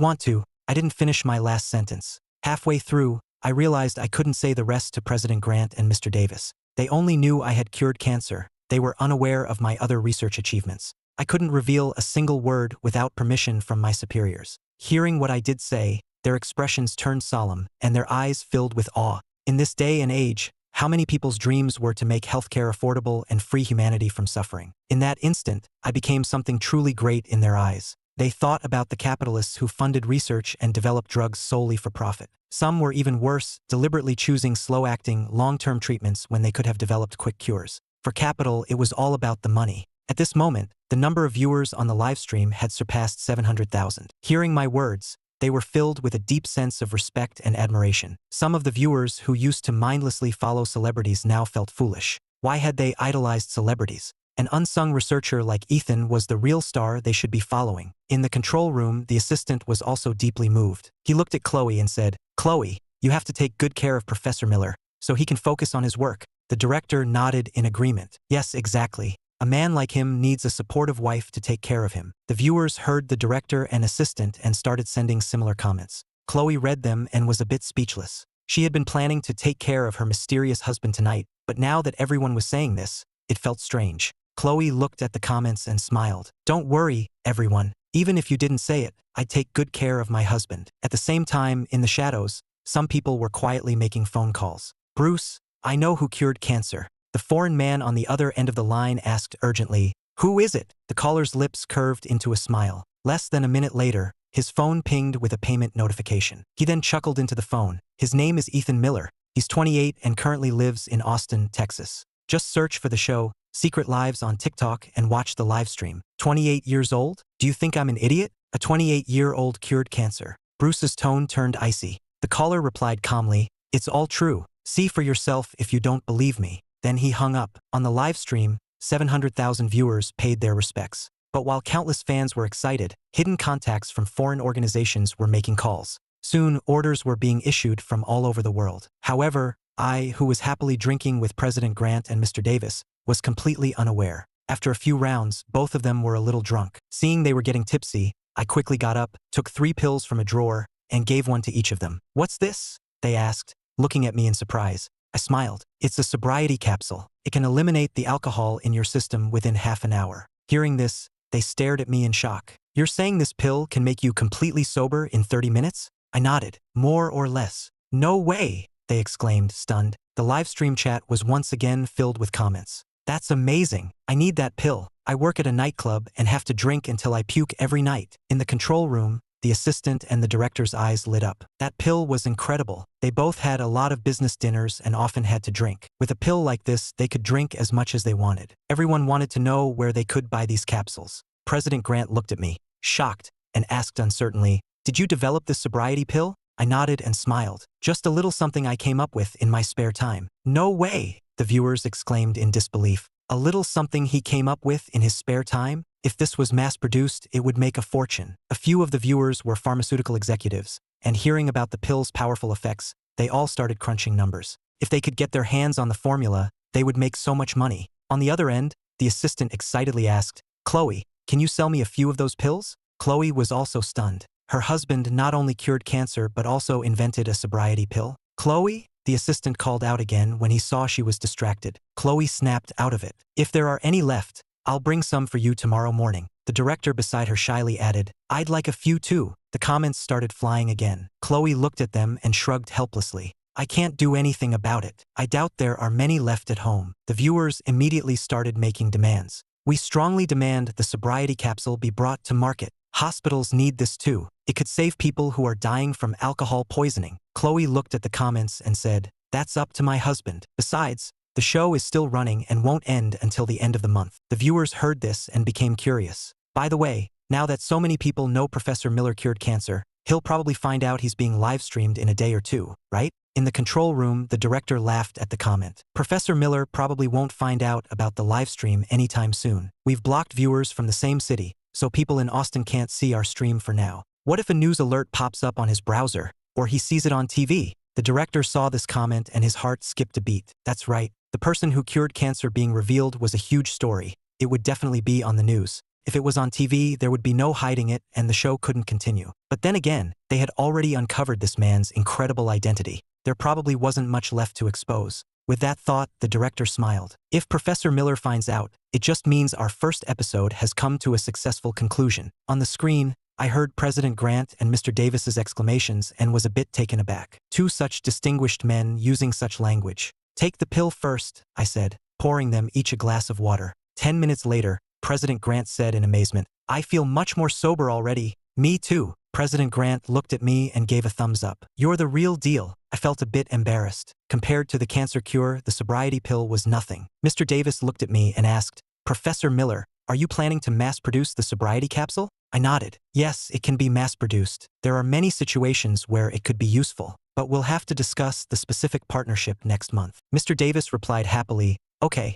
[SPEAKER 1] didn't finish my last sentence. Halfway through, I realized I couldn't say the rest to President Grant and Mr. Davis. They only knew I had cured cancer. They were unaware of my other research achievements. I couldn't reveal a single word without permission from my superiors. Hearing what I did say, their expressions turned solemn, and their eyes filled with awe. In this day and age, how many people's dreams were to make healthcare affordable and free humanity from suffering? In that instant, I became something truly great in their eyes. They thought about the capitalists who funded research and developed drugs solely for profit. Some were even worse, deliberately choosing slow-acting, long-term treatments when they could have developed quick cures. For capital, it was all about the money. At this moment, the number of viewers on the live stream had surpassed 700,000. Hearing my words, they were filled with a deep sense of respect and admiration. Some of the viewers who used to mindlessly follow celebrities now felt foolish. Why had they idolized celebrities? An unsung researcher like Ethan was the real star they should be following. In the control room, the assistant was also deeply moved. He looked at Chloe and said, "Chloe, you have to take good care of Professor Miller, so he can focus on his work." The director nodded in agreement. "Yes, exactly. A man like him needs a supportive wife to take care of him." The viewers heard the director and assistant and started sending similar comments. Chloe read them and was a bit speechless. She had been planning to take care of her mysterious husband tonight, but now that everyone was saying this, it felt strange. Chloe looked at the comments and smiled. "Don't worry, everyone. Even if you didn't say it, I'd take good care of my husband." At the same time, in the shadows, some people were quietly making phone calls. "Bruce, I know who cured cancer." The foreign man on the other end of the line asked urgently, "Who is it?" The caller's lips curved into a smile. Less than a minute later, his phone pinged with a payment notification. He then chuckled into the phone. "His name is Ethan Miller. He's 28 and currently lives in Austin, Texas. Just search for the show Secret Lives on TikTok and watch the live stream." 28 years old? Do you think I'm an idiot? A 28-year-old cured cancer. Bruce's tone turned icy. The caller replied calmly, "It's all true. See for yourself if you don't believe me." Then he hung up. On the live stream, 700,000 viewers paid their respects. But while countless fans were excited, hidden contacts from foreign organizations were making calls. Soon, orders were being issued from all over the world. However, I, who was happily drinking with President Grant and Mr. Davis, was completely unaware. After a few rounds, both of them were a little drunk. Seeing they were getting tipsy, I quickly got up, took 3 pills from a drawer, and gave one to each of them. "What's this?" they asked, looking at me in surprise. I smiled. "It's a sobriety capsule. It can eliminate the alcohol in your system within half an hour." Hearing this, they stared at me in shock. "You're saying this pill can make you completely sober in 30 minutes? I nodded. "More or less." "No way!" they exclaimed, stunned. The live stream chat was once again filled with comments. "That's amazing. I need that pill. I work at a nightclub and have to drink until I puke every night." In the control room, the assistant and the director's eyes lit up. That pill was incredible. They both had a lot of business dinners and often had to drink. With a pill like this, they could drink as much as they wanted. Everyone wanted to know where they could buy these capsules. President Grant looked at me, shocked, and asked uncertainly, "Did you develop this sobriety pill?" I nodded and smiled. "Just a little something I came up with in my spare time." "No way!" the viewers exclaimed in disbelief. "A little something he came up with in his spare time? If this was mass-produced, it would make a fortune." A few of the viewers were pharmaceutical executives, and hearing about the pill's powerful effects, they all started crunching numbers. If they could get their hands on the formula, they would make so much money. On the other end, the assistant excitedly asked, "Chloe, can you sell me a few of those pills?" Chloe was also stunned. Her husband not only cured cancer but also invented a sobriety pill. "Chloe?" the assistant called out again when he saw she was distracted. Chloe snapped out of it. "If there are any left, I'll bring some for you tomorrow morning." The director beside her shyly added, "I'd like a few too." The comments started flying again. Chloe looked at them and shrugged helplessly. "I can't do anything about it. I doubt there are many left at home." The viewers immediately started making demands. "We strongly demand the sobriety capsule be brought to market. Hospitals need this too. It could save people who are dying from alcohol poisoning." Chloe looked at the comments and said, "That's up to my husband. Besides, the show is still running and won't end until the end of the month." The viewers heard this and became curious. "By the way, now that so many people know Professor Miller cured cancer, he'll probably find out he's being live-streamed in a day or two, right?" In the control room, the director laughed at the comment. "Professor Miller probably won't find out about the live stream anytime soon. We've blocked viewers from the same city, so people in Austin can't see our stream for now. What if a news alert pops up on his browser, or he sees it on TV? The director saw this comment and his heart skipped a beat. That's right. The person who cured cancer being revealed was a huge story. It would definitely be on the news. If it was on TV, there would be no hiding it and the show couldn't continue. But then again, they had already uncovered this man's incredible identity. There probably wasn't much left to expose. With that thought, the director smiled. If Professor Miller finds out, it just means our first episode has come to a successful conclusion. On the screen, I heard President Grant and Mr. Davis's exclamations and was a bit taken aback. Two such distinguished men using such language. Take the pill first, I said, pouring them each a glass of water. 10 minutes later, President Grant said in amazement, I feel much more sober already. Me too. President Grant looked at me and gave a thumbs up. You're the real deal. I felt a bit embarrassed. Compared to the cancer cure, the sobriety pill was nothing. Mr. Davis looked at me and asked, Professor Miller, are you planning to mass-produce the sobriety capsule? I nodded. Yes, it can be mass-produced. There are many situations where it could be useful, but we'll have to discuss the specific partnership next month. Mr. Davis replied happily, Okay,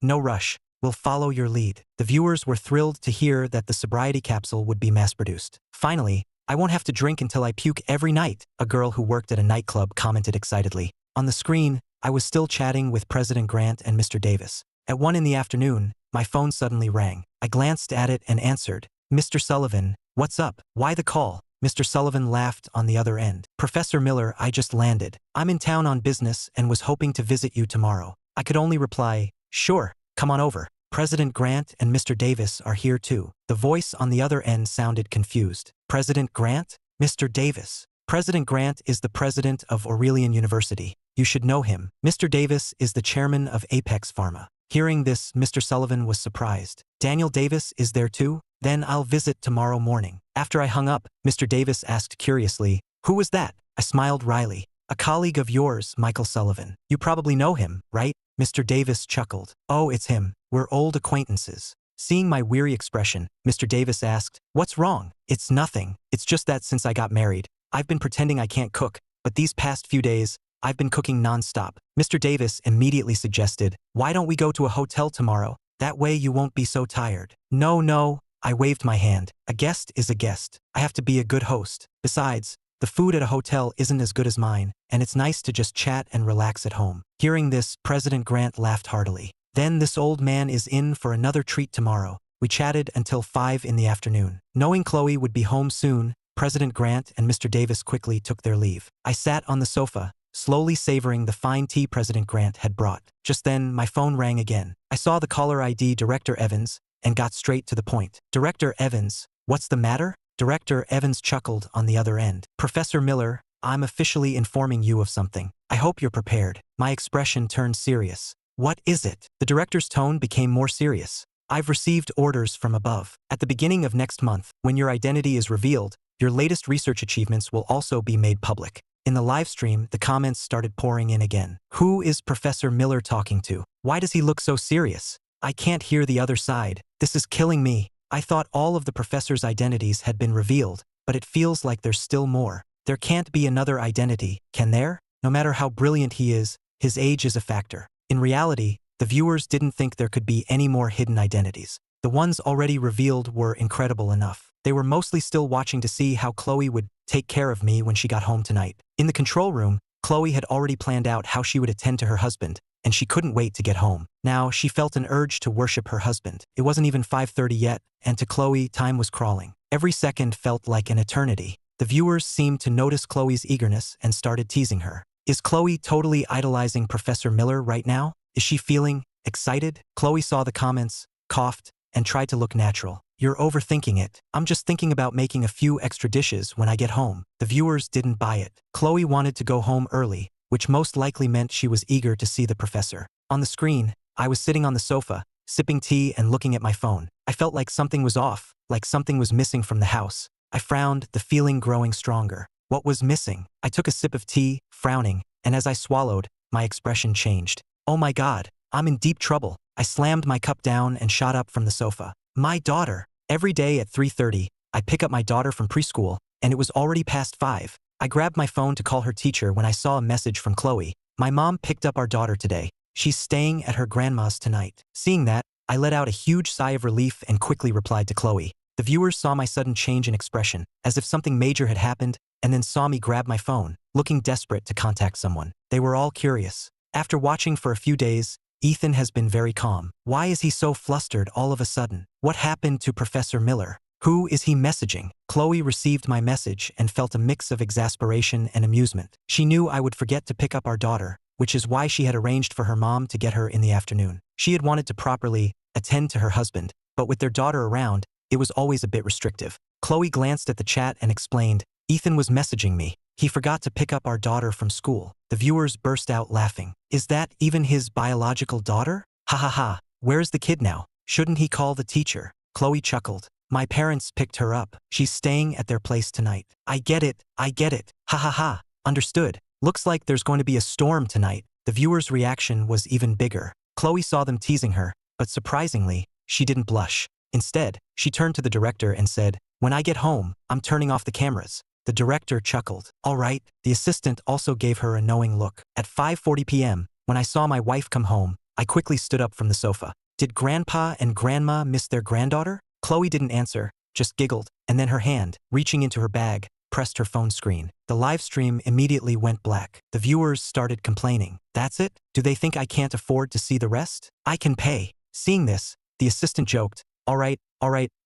[SPEAKER 1] no rush. We'll follow your lead. The viewers were thrilled to hear that the sobriety capsule would be mass-produced. Finally, I won't have to drink until I puke every night, a girl who worked at a nightclub commented excitedly. On the screen, I was still chatting with President Grant and Mr. Davis. At 1 p.m, my phone suddenly rang. I glanced at it and answered, Mr. Sullivan, what's up? Why the call? Mr. Sullivan laughed on the other end. Professor Miller, I just landed. I'm in town on business and was hoping to visit you tomorrow. I could only reply, sure, come on over. President Grant and Mr. Davis are here too. The voice on the other end sounded confused. President Grant? Mr. Davis. President Grant is the president of Aurelian University. You should know him. Mr. Davis is the chairman of Apex Pharma. Hearing this, Mr. Sullivan was surprised. Daniel Davis is there too? Then I'll visit tomorrow morning. After I hung up, Mr. Davis asked curiously, who was that? I smiled wryly. A colleague of yours, Michael Sullivan. You probably know him, right? Mr. Davis chuckled. Oh, it's him. We're old acquaintances. Seeing my weary expression, Mr. Davis asked, what's wrong? It's nothing. It's just that since I got married, I've been pretending I can't cook, but these past few days, I've been cooking nonstop. Mr. Davis immediately suggested, why don't we go to a hotel tomorrow? That way you won't be so tired. No, I waved my hand. A guest is a guest. I have to be a good host. Besides, the food at a hotel isn't as good as mine, and it's nice to just chat and relax at home. Hearing this, President Grant laughed heartily. Then this old man is in for another treat tomorrow. We chatted until 5 p.m. Knowing Chloe would be home soon, President Grant and Mr. Davis quickly took their leave. I sat on the sofa, slowly savoring the fine tea President Grant had brought. Just then, my phone rang again. I saw the caller ID Director Evans and got straight to the point. Director Evans, what's the matter? Director Evans chuckled on the other end. Professor Miller, I'm officially informing you of something. I hope you're prepared. My expression turned serious. What is it? The director's tone became more serious. I've received orders from above. At the beginning of next month, when your identity is revealed, your latest research achievements will also be made public. In the live stream, the comments started pouring in again. Who is Professor Miller talking to? Why does he look so serious? I can't hear the other side. This is killing me. I thought all of the professor's identities had been revealed, but it feels like there's still more. There can't be another identity, can there? No matter how brilliant he is, his age is a factor. In reality, the viewers didn't think there could be any more hidden identities. The ones already revealed were incredible enough. They were mostly still watching to see how Chloe would take care of me when she got home tonight. In the control room, Chloe had already planned out how she would attend to her husband, and she couldn't wait to get home. Now, she felt an urge to worship her husband. It wasn't even 5:30 yet, and to Chloe, time was crawling. Every second felt like an eternity. The viewers seemed to notice Chloe's eagerness and started teasing her. Is Chloe totally idolizing Professor Miller right now? Is she feeling excited? Chloe saw the comments, coughed, and tried to look natural. You're overthinking it. I'm just thinking about making a few extra dishes when I get home. The viewers didn't buy it. Chloe wanted to go home early, which most likely meant she was eager to see the professor. On the screen, I was sitting on the sofa, sipping tea and looking at my phone. I felt like something was off, like something was missing from the house. I frowned, the feeling growing stronger. What was missing? I took a sip of tea, frowning, and as I swallowed, my expression changed. Oh my God, I'm in deep trouble. I slammed my cup down and shot up from the sofa. My daughter. Every day at 3:30, I pick up my daughter from preschool, and it was already past 5. I grabbed my phone to call her teacher when I saw a message from Chloe. My mom picked up our daughter today. She's staying at her grandma's tonight. Seeing that, I let out a huge sigh of relief and quickly replied to Chloe. The viewers saw my sudden change in expression, as if something major had happened, and then saw me grab my phone, looking desperate to contact someone. They were all curious. After watching for a few days, Ethan has been very calm. Why is he so flustered all of a sudden? What happened to Professor Miller? Who is he messaging? Chloe received my message and felt a mix of exasperation and amusement. She knew I would forget to pick up our daughter, which is why she had arranged for her mom to get her in the afternoon. She had wanted to properly attend to her husband, but with their daughter around, it was always a bit restrictive. Chloe glanced at the chat and explained, Ethan was messaging me. He forgot to pick up our daughter from school. The viewers burst out laughing. Is that even his biological daughter? Ha ha ha. Where's the kid now? Shouldn't he call the teacher? Chloe chuckled. My parents picked her up. She's staying at their place tonight. I get it. Ha ha ha. Understood. Looks like there's going to be a storm tonight. The viewer's reaction was even bigger. Chloe saw them teasing her, but surprisingly, she didn't blush. Instead, she turned to the director and said, when I get home, I'm turning off the cameras. The director chuckled. All right. The assistant also gave her a knowing look. At 5:40 p.m., when I saw my wife come home, I quickly stood up from the sofa. Did Grandpa and Grandma miss their granddaughter? Chloe didn't answer, just giggled, and then her hand, reaching into her bag, pressed her phone screen. The live stream immediately went black. The viewers started complaining. That's it? Do they think I can't afford to see the rest? I can pay. Seeing this, the assistant joked, all right,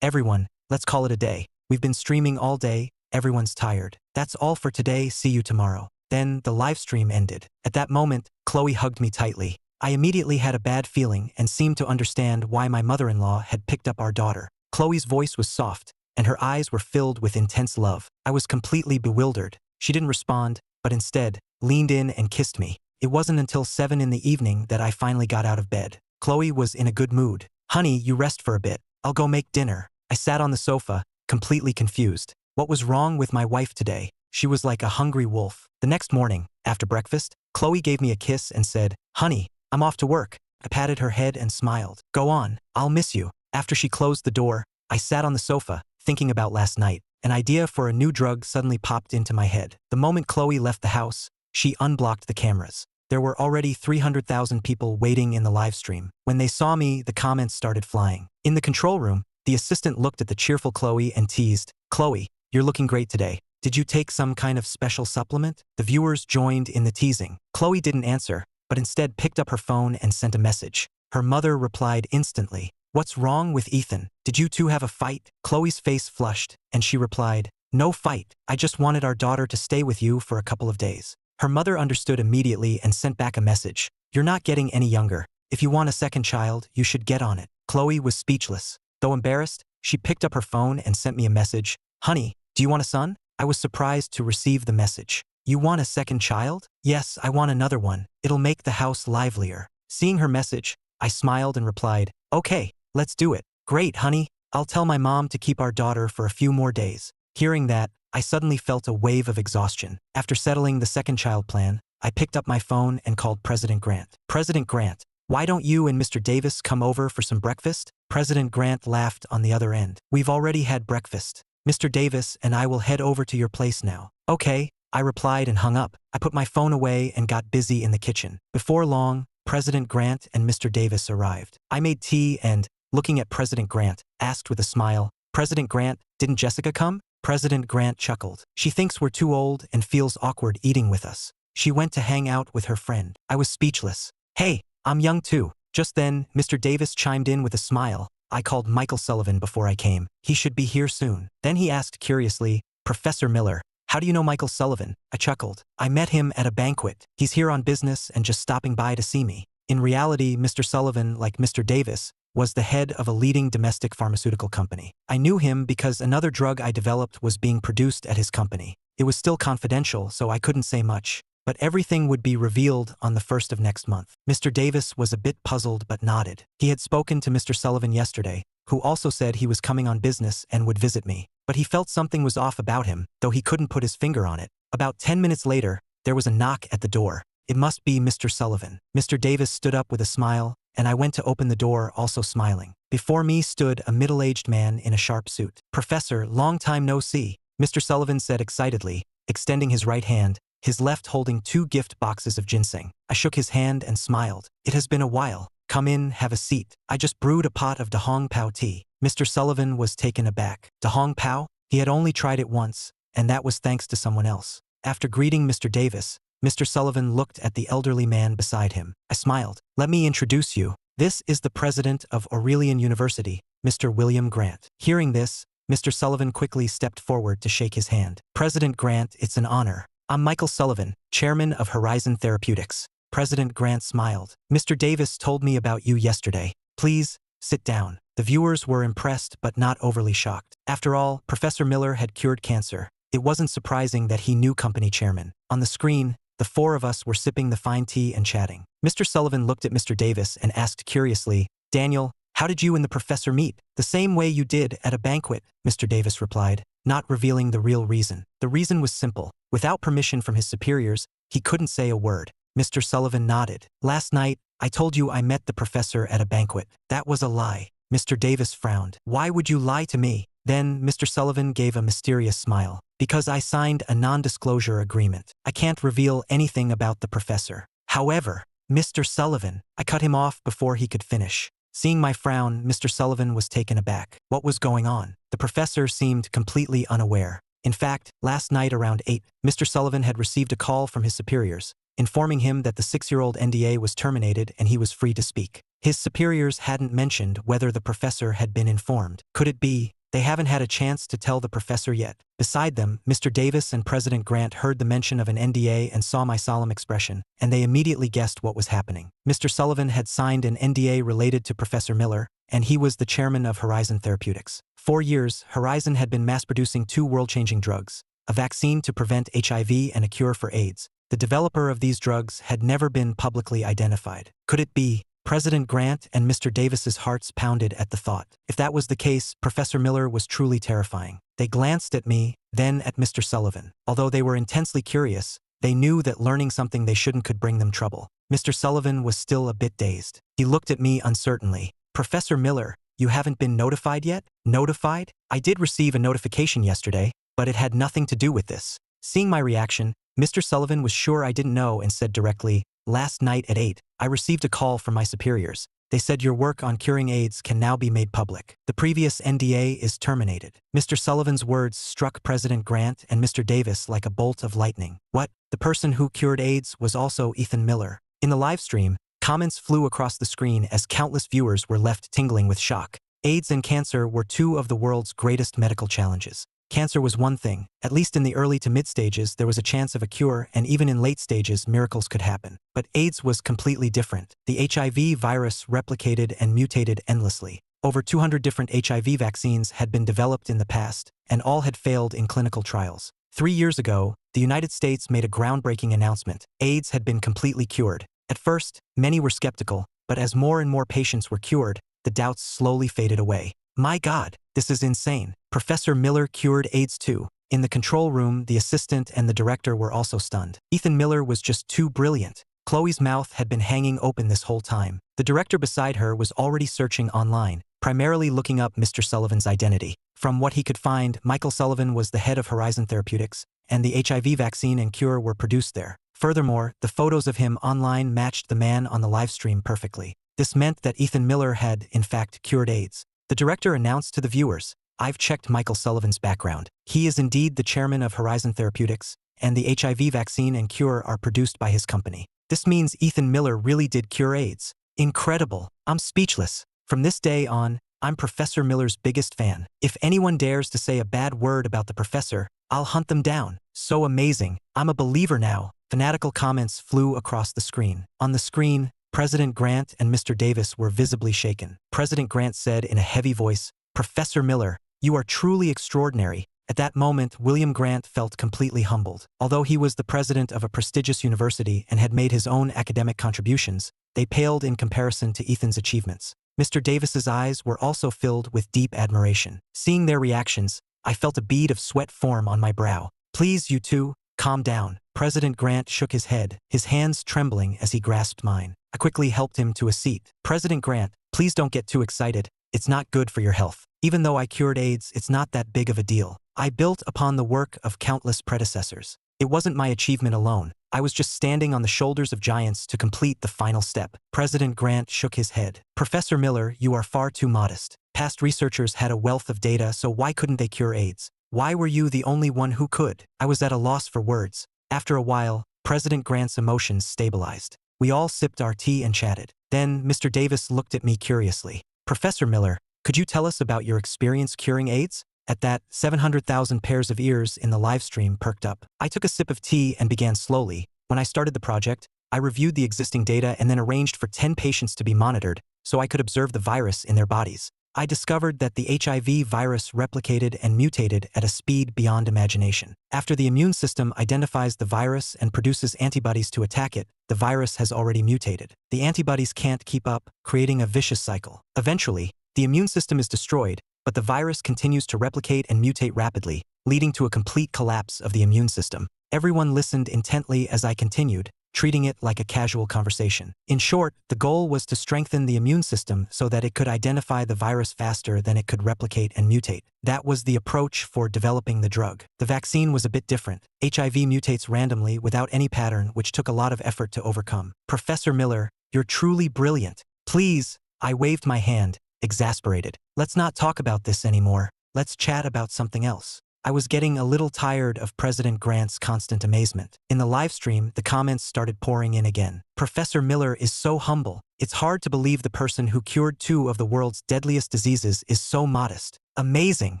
[SPEAKER 1] everyone, let's call it a day. We've been streaming all day, everyone's tired. That's all for today, see you tomorrow. Then the live stream ended. At that moment, Chloe hugged me tightly. I immediately had a bad feeling and seemed to understand why my mother-in-law had picked up our daughter. Chloe's voice was soft, and her eyes were filled with intense love. I was completely bewildered. She didn't respond, but instead, leaned in and kissed me. It wasn't until 7 in the evening that I finally got out of bed. Chloe was in a good mood. Honey, you rest for a bit. I'll go make dinner. I sat on the sofa, completely confused. What was wrong with my wife today? She was like a hungry wolf. The next morning, after breakfast, Chloe gave me a kiss and said, honey, I'm off to work. I patted her head and smiled. Go on, I'll miss you. After she closed the door, I sat on the sofa, thinking about last night. An idea for a new drug suddenly popped into my head. The moment Chloe left the house, she unblocked the cameras. There were already 300,000 people waiting in the live stream. When they saw me, the comments started flying. In the control room, the assistant looked at the cheerful Chloe and teased, Chloe, you're looking great today. Did you take some kind of special supplement? The viewers joined in the teasing. Chloe didn't answer, but instead picked up her phone and sent a message. Her mother replied instantly, what's wrong with Ethan? Did you two have a fight? Chloe's face flushed, and she replied, no fight. I just wanted our daughter to stay with you for a couple of days. Her mother understood immediately and sent back a message. You're not getting any younger. If you want a second child, you should get on it. Chloe was speechless. Though embarrassed, she picked up her phone and sent me a message. Honey, do you want a son? I was surprised to receive the message. You want a second child? Yes, I want another one. It'll make the house livelier. Seeing her message, I smiled and replied, okay, let's do it. Great, honey. I'll tell my mom to keep our daughter for a few more days. Hearing that, I suddenly felt a wave of exhaustion. After settling the second child plan, I picked up my phone and called President Grant. President Grant, why don't you and Mr. Davis come over for some breakfast? President Grant laughed on the other end. We've already had breakfast. Mr. Davis and I will head over to your place now. Okay, I replied and hung up. I put my phone away and got busy in the kitchen. Before long, President Grant and Mr. Davis arrived. I made tea and, looking at President Grant, asked with a smile, President Grant, didn't Jessica come? President Grant chuckled. She thinks we're too old and feels awkward eating with us. She went to hang out with her friend. I was speechless. Hey, I'm young too. Just then, Mr. Davis chimed in with a smile. I called Michael Sullivan before I came. He should be here soon. Then he asked curiously, Professor Miller, how do you know Michael Sullivan? I chuckled. I met him at a banquet. He's here on business and just stopping by to see me. In reality, Mr. Sullivan, like Mr. Davis, was the head of a leading domestic pharmaceutical company. I knew him because another drug I developed was being produced at his company. It was still confidential, so I couldn't say much. But everything would be revealed on the 1st of next month. Mr. Davis was a bit puzzled but nodded. He had spoken to Mr. Sullivan yesterday, who also said he was coming on business and would visit me. But he felt something was off about him, though he couldn't put his finger on it. About 10 minutes later, there was a knock at the door. It must be Mr. Sullivan. Mr. Davis stood up with a smile, and I went to open the door also smiling. Before me stood a middle-aged man in a sharp suit. Professor, long time no see, Mr. Sullivan said excitedly, extending his right hand, his left holding 2 gift boxes of ginseng. I shook his hand and smiled. It has been a while. Come in, have a seat. I just brewed a pot of Dahong Pao tea. Mr. Sullivan was taken aback. Dahong Pao? He had only tried it once, and that was thanks to someone else. After greeting Mr. Davis, Mr. Sullivan looked at the elderly man beside him. I smiled. Let me introduce you. This is the president of Aurelian University, Mr. William Grant. Hearing this, Mr. Sullivan quickly stepped forward to shake his hand. President Grant, it's an honor. I'm Michael Sullivan, chairman of Horizon Therapeutics. President Grant smiled. Mr. Davis told me about you yesterday. Please, sit down. The viewers were impressed but not overly shocked. After all, Professor Miller had cured cancer. It wasn't surprising that he knew company chairman. On the screen, the four of us were sipping the fine tea and chatting. Mr. Sullivan looked at Mr. Davis and asked curiously, Daniel, how did you and the professor meet? The same way you did at a banquet, Mr. Davis replied, not revealing the real reason. The reason was simple. Without permission from his superiors, he couldn't say a word. Mr. Sullivan nodded. Last night, I told you I met the professor at a banquet. That was a lie. Mr. Davis frowned. Why would you lie to me? Then Mr. Sullivan gave a mysterious smile. Because I signed a non-disclosure agreement. I can't reveal anything about the professor. However, Mr. Sullivan, I cut him off before he could finish. Seeing my frown, Mr. Sullivan was taken aback. What was going on? The professor seemed completely unaware. In fact, last night around 8, Mr. Sullivan had received a call from his superiors, informing him that the 6-year-old NDA was terminated and he was free to speak. His superiors hadn't mentioned whether the professor had been informed. Could it be they haven't had a chance to tell the professor yet? Beside them, Mr. Davis and President Grant heard the mention of an NDA and saw my solemn expression, and they immediately guessed what was happening. Mr. Sullivan had signed an NDA related to Professor Miller, and he was the chairman of Horizon Therapeutics. 4 years, Horizon had been mass-producing 2 world-changing drugs, a vaccine to prevent HIV and a cure for AIDS. The developer of these drugs had never been publicly identified. Could it be? President Grant and Mr. Davis's hearts pounded at the thought. If that was the case, Professor Miller was truly terrifying. They glanced at me, then at Mr. Sullivan. Although they were intensely curious, they knew that learning something they shouldn't could bring them trouble. Mr. Sullivan was still a bit dazed. He looked at me uncertainly. Professor Miller, you haven't been notified yet? Notified? I did receive a notification yesterday, but it had nothing to do with this. Seeing my reaction, Mr. Sullivan was sure I didn't know and said directly, last night at 8, I received a call from my superiors. They said your work on curing AIDS can now be made public. The previous NDA is terminated. Mr. Sullivan's words struck President Grant and Mr. Davis like a bolt of lightning. What? The person who cured AIDS was also Ethan Miller. In the live stream, comments flew across the screen as countless viewers were left tingling with shock. AIDS and cancer were 2 of the world's greatest medical challenges. Cancer was one thing. At least in the early to mid stages, there was a chance of a cure, and even in late stages, miracles could happen. But AIDS was completely different. The HIV virus replicated and mutated endlessly. Over 200 different HIV vaccines had been developed in the past, and all had failed in clinical trials. 3 years ago, the United States made a groundbreaking announcement. AIDS had been completely cured. At first, many were skeptical, but as more and more patients were cured, the doubts slowly faded away. My God, this is insane. Professor Miller cured AIDS too. In the control room, the assistant and the director were also stunned. Ethan Miller was just too brilliant. Chloe's mouth had been hanging open this whole time. The director beside her was already searching online, primarily looking up Mr. Sullivan's identity. From what he could find, Michael Sullivan was the head of Horizon Therapeutics, and the HIV vaccine and cure were produced there. Furthermore, the photos of him online matched the man on the livestream perfectly. This meant that Ethan Miller had, in fact, cured AIDS. The director announced to the viewers, I've checked Michael Sullivan's background. He is indeed the chairman of Horizon Therapeutics, and the HIV vaccine and cure are produced by his company. This means Ethan Miller really did cure AIDS. Incredible. I'm speechless. From this day on, I'm Professor Miller's biggest fan. If anyone dares to say a bad word about the professor, I'll hunt them down. So amazing. I'm a believer now. Fanatical comments flew across the screen. On the screen, President Grant and Mr. Davis were visibly shaken. President Grant said in a heavy voice, Professor Miller, you are truly extraordinary. At that moment, William Grant felt completely humbled. Although he was the president of a prestigious university and had made his own academic contributions, they paled in comparison to Ethan's achievements. Mr. Davis's eyes were also filled with deep admiration. Seeing their reactions, I felt a bead of sweat form on my brow. Please, you two, calm down. President Grant shook his head, his hands trembling as he grasped mine. I quickly helped him to a seat. President Grant, please don't get too excited. It's not good for your health. Even though I cured AIDS, it's not that big of a deal. I built upon the work of countless predecessors. It wasn't my achievement alone. I was just standing on the shoulders of giants to complete the final step. President Grant shook his head. Professor Miller, you are far too modest. Past researchers had a wealth of data, so why couldn't they cure AIDS? Why were you the only one who could? I was at a loss for words. After a while, President Grant's emotions stabilized. We all sipped our tea and chatted. Then, Mr. Davis looked at me curiously. Professor Miller, could you tell us about your experience curing AIDS? At that, 700,000 pairs of ears in the live stream perked up. I took a sip of tea and began slowly. When I started the project, I reviewed the existing data and then arranged for 10 patients to be monitored so I could observe the virus in their bodies. I discovered that the HIV virus replicated and mutated at a speed beyond imagination. After the immune system identifies the virus and produces antibodies to attack it, the virus has already mutated. The antibodies can't keep up, creating a vicious cycle. Eventually, the immune system is destroyed, but the virus continues to replicate and mutate rapidly, leading to a complete collapse of the immune system. Everyone listened intently as I continued, treating it like a casual conversation. In short, the goal was to strengthen the immune system so that it could identify the virus faster than it could replicate and mutate. That was the approach for developing the drug. The vaccine was a bit different. HIV mutates randomly without any pattern, which took a lot of effort to overcome. Professor Miller, you're truly brilliant. Please, I waved my hand, exasperated. Let's not talk about this anymore. Let's chat about something else. I was getting a little tired of President Grant's constant amazement. In the live stream, the comments started pouring in again. Professor Miller is so humble. It's hard to believe the person who cured 2 of the world's deadliest diseases is so modest. Amazing.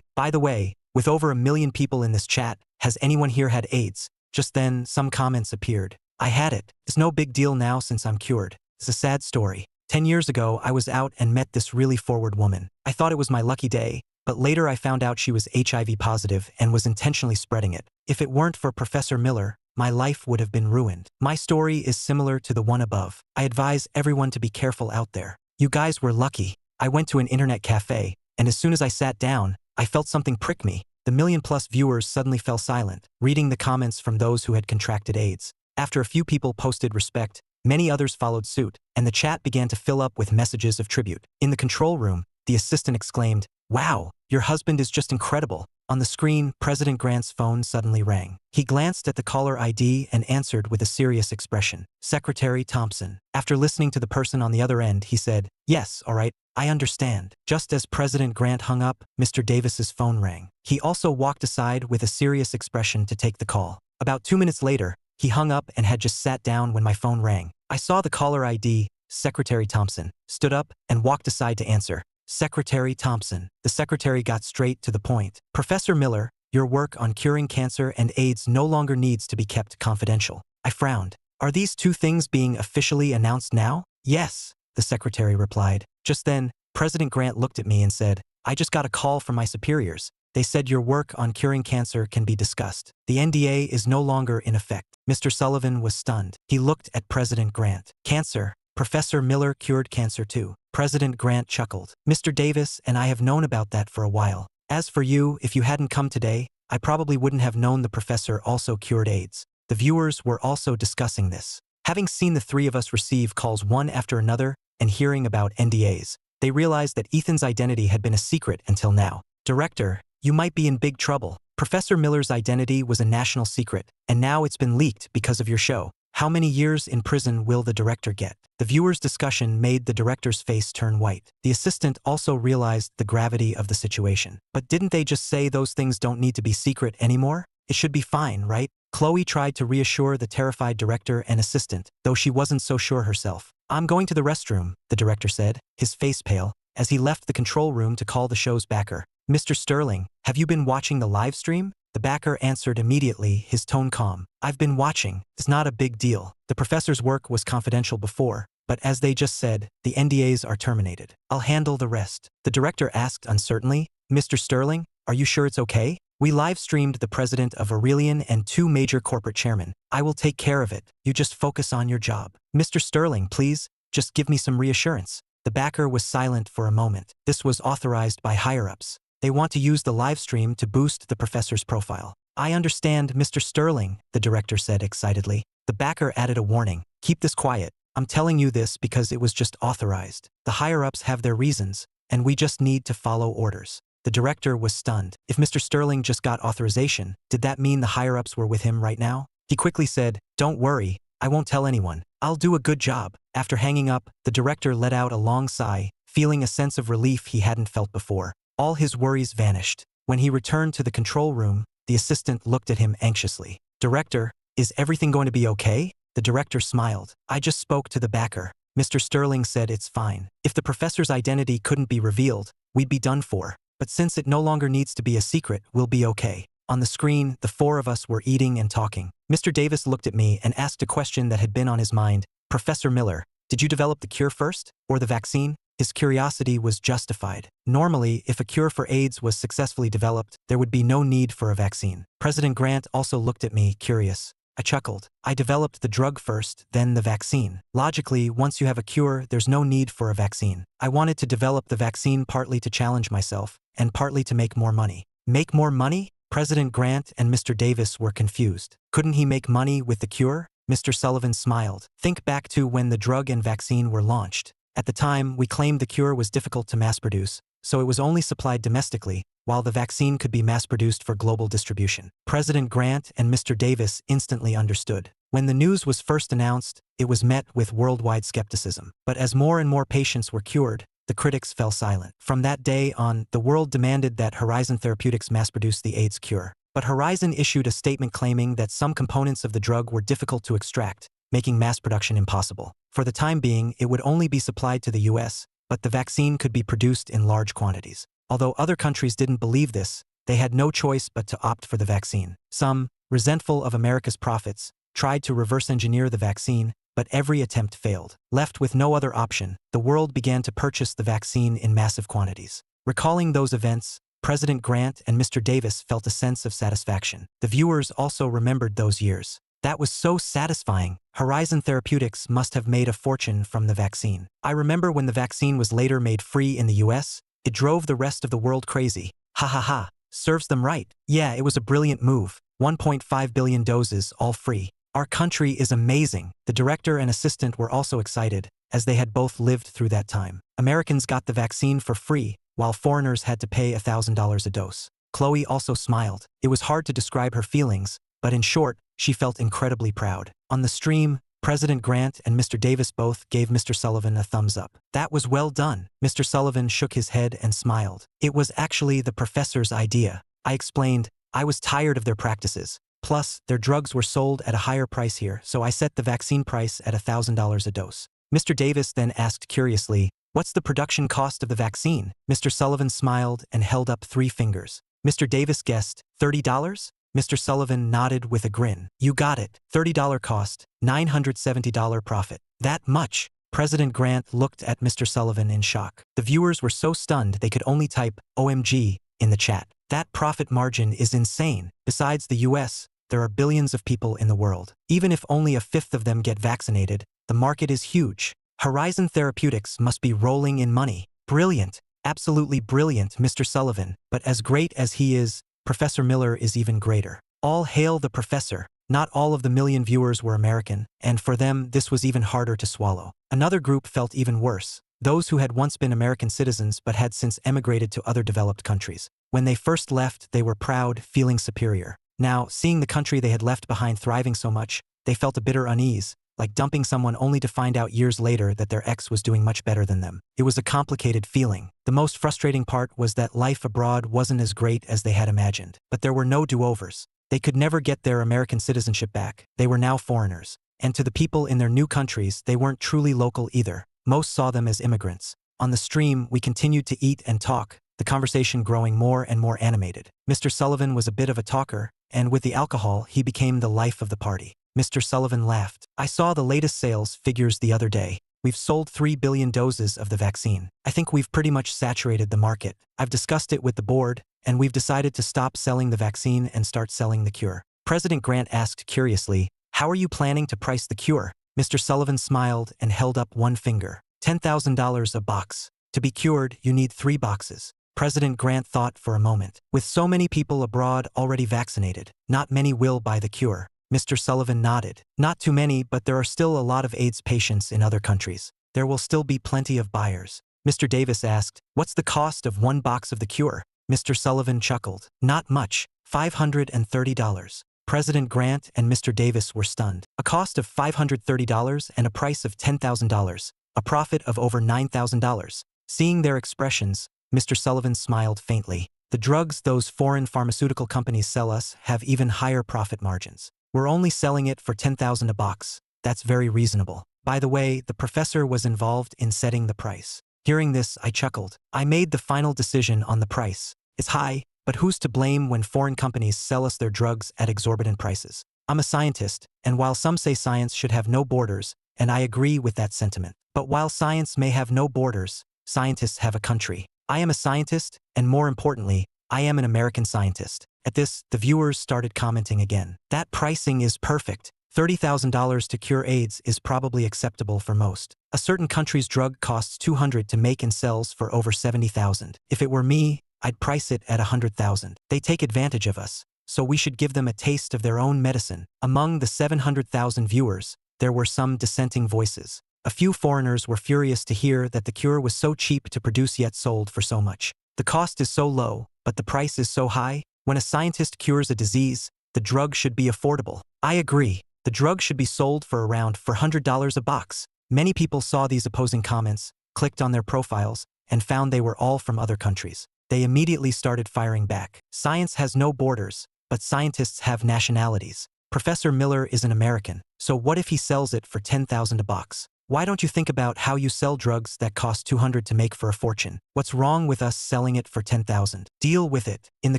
[SPEAKER 1] By the way, with over 1 million people in this chat, has anyone here had AIDS? Just then, some comments appeared. I had it. It's no big deal now since I'm cured. It's a sad story. 10 years ago, I was out and met this really forward woman. I thought it was my lucky day, but later I found out she was HIV positive and was intentionally spreading it. If it weren't for Professor Miller, my life would have been ruined. My story is similar to the one above. I advise everyone to be careful out there. You guys were lucky. I went to an internet cafe, and as soon as I sat down, I felt something prick me. The 1 million+ viewers suddenly fell silent, reading the comments from those who had contracted AIDS. After a few people posted respect, many others followed suit, and the chat began to fill up with messages of tribute. In the control room, the assistant exclaimed, "Wow, your husband is just incredible." On the screen, President Grant's phone suddenly rang. He glanced at the caller ID and answered with a serious expression. Secretary Thompson. After listening to the person on the other end, he said, "Yes, all right, I understand." Just as President Grant hung up, Mr. Davis's phone rang. He also walked aside with a serious expression to take the call. About 2 minutes later, he hung up and had just sat down when my phone rang. I saw the caller ID, Secretary Thompson, stood up and walked aside to answer. Secretary Thompson. The secretary got straight to the point. Professor Miller, your work on curing cancer and AIDS no longer needs to be kept confidential. I frowned. Are these 2 things being officially announced now? Yes, the secretary replied. Just then, President Grant looked at me and said, I just got a call from my superiors. They said your work on curing cancer can be discussed. The NDA is no longer in effect. Mr. Sullivan was stunned. He looked at President Grant. Cancer. Professor Miller cured cancer too. President Grant chuckled. Mr. Davis and I have known about that for a while. As for you, if you hadn't come today, I probably wouldn't have known the professor also cured AIDS. The viewers were also discussing this. Having seen the 3 of us receive calls one after another and hearing about NDAs, they realized that Ethan's identity had been a secret until now. Director, you might be in big trouble. Professor Miller's identity was a national secret, and now it's been leaked because of your show. How many years in prison will the director get? The viewers' discussion made the director's face turn white. The assistant also realized the gravity of the situation. But didn't they just say those things don't need to be secret anymore? It should be fine, right? Chloe tried to reassure the terrified director and assistant, though she wasn't so sure herself. I'm going to the restroom, the director said, his face pale, as he left the control room to call the show's backer. Mr. Sterling, have you been watching the live stream? The backer answered immediately, his tone calm. I've been watching. It's not a big deal. The professor's work was confidential before, but as they just said, the NDAs are terminated. I'll handle the rest. The director asked uncertainly, Mr. Sterling, are you sure it's okay? We live-streamed the president of Aurelian and 2 major corporate chairmen. I will take care of it. You just focus on your job. Mr. Sterling, please, just give me some reassurance. The backer was silent for a moment. This was authorized by higher-ups. They want to use the live stream to boost the professor's profile. I understand, Mr. Sterling, the director said excitedly. The backer added a warning. Keep this quiet. I'm telling you this because it was just authorized. The higher-ups have their reasons, and we just need to follow orders. The director was stunned. If Mr. Sterling just got authorization, did that mean the higher-ups were with him right now? He quickly said, "Don't worry, I won't tell anyone. I'll do a good job." After hanging up, the director let out a long sigh, feeling a sense of relief he hadn't felt before. All his worries vanished. When he returned to the control room, the assistant looked at him anxiously. "Director, is everything going to be okay?" The director smiled. "I just spoke to the backer. Mr. Sterling said it's fine. If the professor's identity couldn't be revealed, we'd be done for. But since it no longer needs to be a secret, we'll be okay." On the screen, the four of us were eating and talking. Mr. Davis looked at me and asked a question that had been on his mind. "Professor Miller, did you develop the cure first? Or the vaccine?" His curiosity was justified. Normally, if a cure for AIDS was successfully developed, there would be no need for a vaccine. President Grant also looked at me, curious. I chuckled. "I developed the drug first, then the vaccine. Logically, once you have a cure, there's no need for a vaccine. I wanted to develop the vaccine partly to challenge myself, and partly to make more money." Make more money? President Grant and Mr. Davis were confused. Couldn't he make money with the cure? Mr. Sullivan smiled. "Think back to when the drug and vaccine were launched. At the time, we claimed the cure was difficult to mass produce, so it was only supplied domestically, while the vaccine could be mass-produced for global distribution." President Grant and Mr. Davis instantly understood. When the news was first announced, it was met with worldwide skepticism. But as more and more patients were cured, the critics fell silent. From that day on, the world demanded that Horizon Therapeutics mass-produce the AIDS cure. But Horizon issued a statement claiming that some components of the drug were difficult to extract, making mass production impossible. For the time being, it would only be supplied to the US, but the vaccine could be produced in large quantities. Although other countries didn't believe this, they had no choice but to opt for the vaccine. Some, resentful of America's profits, tried to reverse engineer the vaccine, but every attempt failed. Left with no other option, the world began to purchase the vaccine in massive quantities. Recalling those events, President Grant and Mr. Davis felt a sense of satisfaction. The viewers also remembered those years. "That was so satisfying. Horizon Therapeutics must have made a fortune from the vaccine. I remember when the vaccine was later made free in the US, it drove the rest of the world crazy. Ha ha ha. Serves them right. Yeah, it was a brilliant move. 1.5 billion doses, all free. Our country is amazing." The director and assistant were also excited, as they had both lived through that time. Americans got the vaccine for free, while foreigners had to pay $1,000 a dose. Chloe also smiled. It was hard to describe her feelings, but in short, she felt incredibly proud. On the stream, President Grant and Mr. Davis both gave Mr. Sullivan a thumbs up. "That was well done." Mr. Sullivan shook his head and smiled. "It was actually the professor's idea." I explained, "I was tired of their practices. Plus, their drugs were sold at a higher price here, so I set the vaccine price at $1,000 a dose." Mr. Davis then asked curiously, "What's the production cost of the vaccine?" Mr. Sullivan smiled and held up 3 fingers. Mr. Davis guessed, $30? Mr. Sullivan nodded with a grin. "You got it. $30 cost, $970 profit." "That much?" President Grant looked at Mr. Sullivan in shock. The viewers were so stunned they could only type OMG in the chat. That profit margin is insane. Besides the US, there are billions of people in the world. Even if only a fifth of them get vaccinated, the market is huge. Horizon Therapeutics must be rolling in money. Brilliant. Absolutely brilliant, Mr. Sullivan. But as great as he is, Professor Miller is even greater. All hail the professor. Not all of the million viewers were American, and for them, this was even harder to swallow. Another group felt even worse. Those who had once been American citizens but had since emigrated to other developed countries. When they first left, they were proud, feeling superior. Now, seeing the country they had left behind thriving so much, they felt a bitter unease, like dumping someone only to find out years later that their ex was doing much better than them. It was a complicated feeling. The most frustrating part was that life abroad wasn't as great as they had imagined. But there were no do-overs. They could never get their American citizenship back. They were now foreigners. And to the people in their new countries, they weren't truly local either. Most saw them as immigrants. On the stream, we continued to eat and talk, the conversation growing more and more animated. Mr. Sullivan was a bit of a talker, and with the alcohol, he became the life of the party. Mr. Sullivan laughed. "I saw the latest sales figures the other day. We've sold 3 billion doses of the vaccine. I think we've pretty much saturated the market. I've discussed it with the board, and we've decided to stop selling the vaccine and start selling the cure." President Grant asked curiously, "How are you planning to price the cure?" Mr. Sullivan smiled and held up 1 finger. $10,000 a box. To be cured, you need 3 boxes. President Grant thought for a moment. With so many people abroad already vaccinated, not many will buy the cure. Mr. Sullivan nodded. "Not too many, but there are still a lot of AIDS patients in other countries. There will still be plenty of buyers." Mr. Davis asked, "What's the cost of 1 box of the cure?" Mr. Sullivan chuckled. "Not much. $530. President Grant and Mr. Davis were stunned. A cost of $530 and a price of $10,000. A profit of over $9,000. Seeing their expressions, Mr. Sullivan smiled faintly. The drugs those foreign pharmaceutical companies sell us have even higher profit margins. We're only selling it for $10,000 a box. That's very reasonable. By the way, the professor was involved in setting the price. Hearing this, I chuckled. I made the final decision on the price. It's high, but who's to blame when foreign companies sell us their drugs at exorbitant prices? I'm a scientist, and while some say science should have no borders, and I agree with that sentiment, but while science may have no borders, scientists have a country. I am a scientist, and more importantly, I am an American scientist. At this, the viewers started commenting again. That pricing is perfect. $30,000 to cure AIDS is probably acceptable for most. A certain country's drug costs $200 to make and sells for over $70,000. If it were me, I'd price it at $100,000. They take advantage of us, so we should give them a taste of their own medicine. Among the 700,000 viewers, there were some dissenting voices. A few foreigners were furious to hear that the cure was so cheap to produce yet sold for so much. The cost is so low, but the price is so high. When a scientist cures a disease, the drug should be affordable. I agree. The drug should be sold for around $400 a box. Many people saw these opposing comments, clicked on their profiles, and found they were all from other countries. They immediately started firing back. Science has no borders, but scientists have nationalities. Professor Miller is an American, so what if he sells it for $10,000 a box? Why don't you think about how you sell drugs that cost $200 to make for a fortune? What's wrong with us selling it for $10,000? Deal with it. In the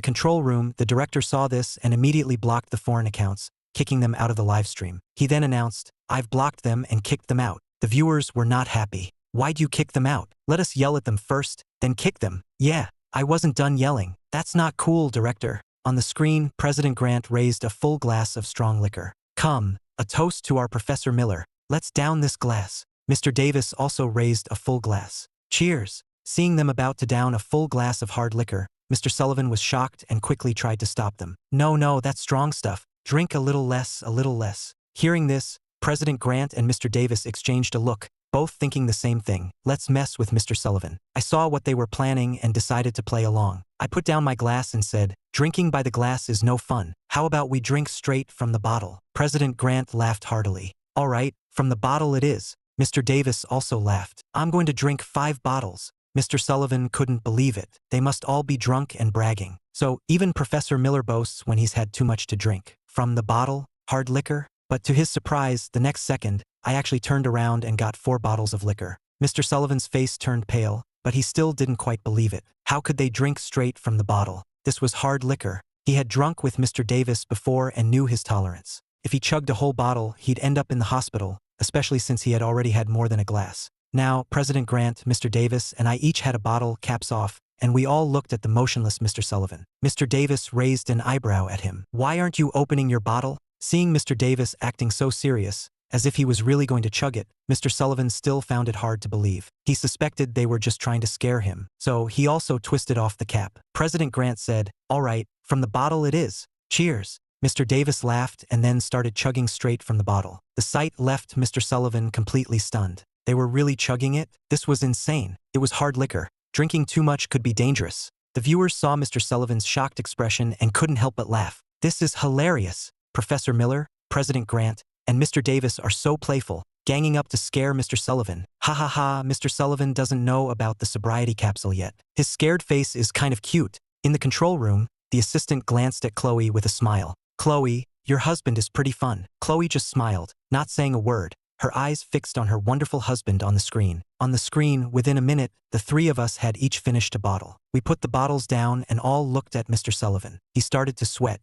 [SPEAKER 1] control room, the director saw this and immediately blocked the foreign accounts, kicking them out of the live stream. He then announced, "I've blocked them and kicked them out." The viewers were not happy. Why'd you kick them out? Let us yell at them first, then kick them. Yeah, I wasn't done yelling. That's not cool, director. On the screen, President Grant raised a full glass of strong liquor. Come, a toast to our Professor Miller. Let's down this glass. Mr. Davis also raised a full glass. Cheers. Seeing them about to down a full glass of hard liquor, Mr. Sullivan was shocked and quickly tried to stop them. No, that's strong stuff. Drink a little less, a little less. Hearing this, President Grant and Mr. Davis exchanged a look, both thinking the same thing. Let's mess with Mr. Sullivan. I saw what they were planning and decided to play along. I put down my glass and said, drinking by the glass is no fun. How about we drink straight from the bottle? President Grant laughed heartily. All right, from the bottle it is. Mr. Davis also laughed. I'm going to drink 5 bottles. Mr. Sullivan couldn't believe it. They must all be drunk and bragging. So even Professor Miller boasts when he's had too much to drink. From the bottle, hard liquor? But to his surprise, the next second, I actually turned around and got 4 bottles of liquor. Mr. Sullivan's face turned pale, but he still didn't quite believe it. How could they drink straight from the bottle? This was hard liquor. He had drunk with Mr. Davis before and knew his tolerance. If he chugged a whole bottle, he'd end up in the hospital, especially since he had already had more than a glass. Now, President Grant, Mr. Davis, and I each had a bottle, caps off, and we all looked at the motionless Mr. Sullivan. Mr. Davis raised an eyebrow at him. Why aren't you opening your bottle? Seeing Mr. Davis acting so serious, as if he was really going to chug it, Mr. Sullivan still found it hard to believe. He suspected they were just trying to scare him, so he also twisted off the cap. President Grant said, "All right, from the bottle it is. Cheers." Mr. Davis laughed and then started chugging straight from the bottle. The sight left Mr. Sullivan completely stunned. They were really chugging it? This was insane. It was hard liquor. Drinking too much could be dangerous. The viewers saw Mr. Sullivan's shocked expression and couldn't help but laugh. This is hilarious. Professor Miller, President Grant, and Mr. Davis are so playful, ganging up to scare Mr. Sullivan. Ha ha ha, Mr. Sullivan doesn't know about the sobriety capsule yet. His scared face is kind of cute. In the control room, the assistant glanced at Chloe with a smile. Chloe, your husband is pretty fun. Chloe just smiled, not saying a word, her eyes fixed on her wonderful husband on the screen. On the screen, within a minute, the 3 of us had each finished a bottle. We put the bottles down and all looked at Mr. Sullivan. He started to sweat.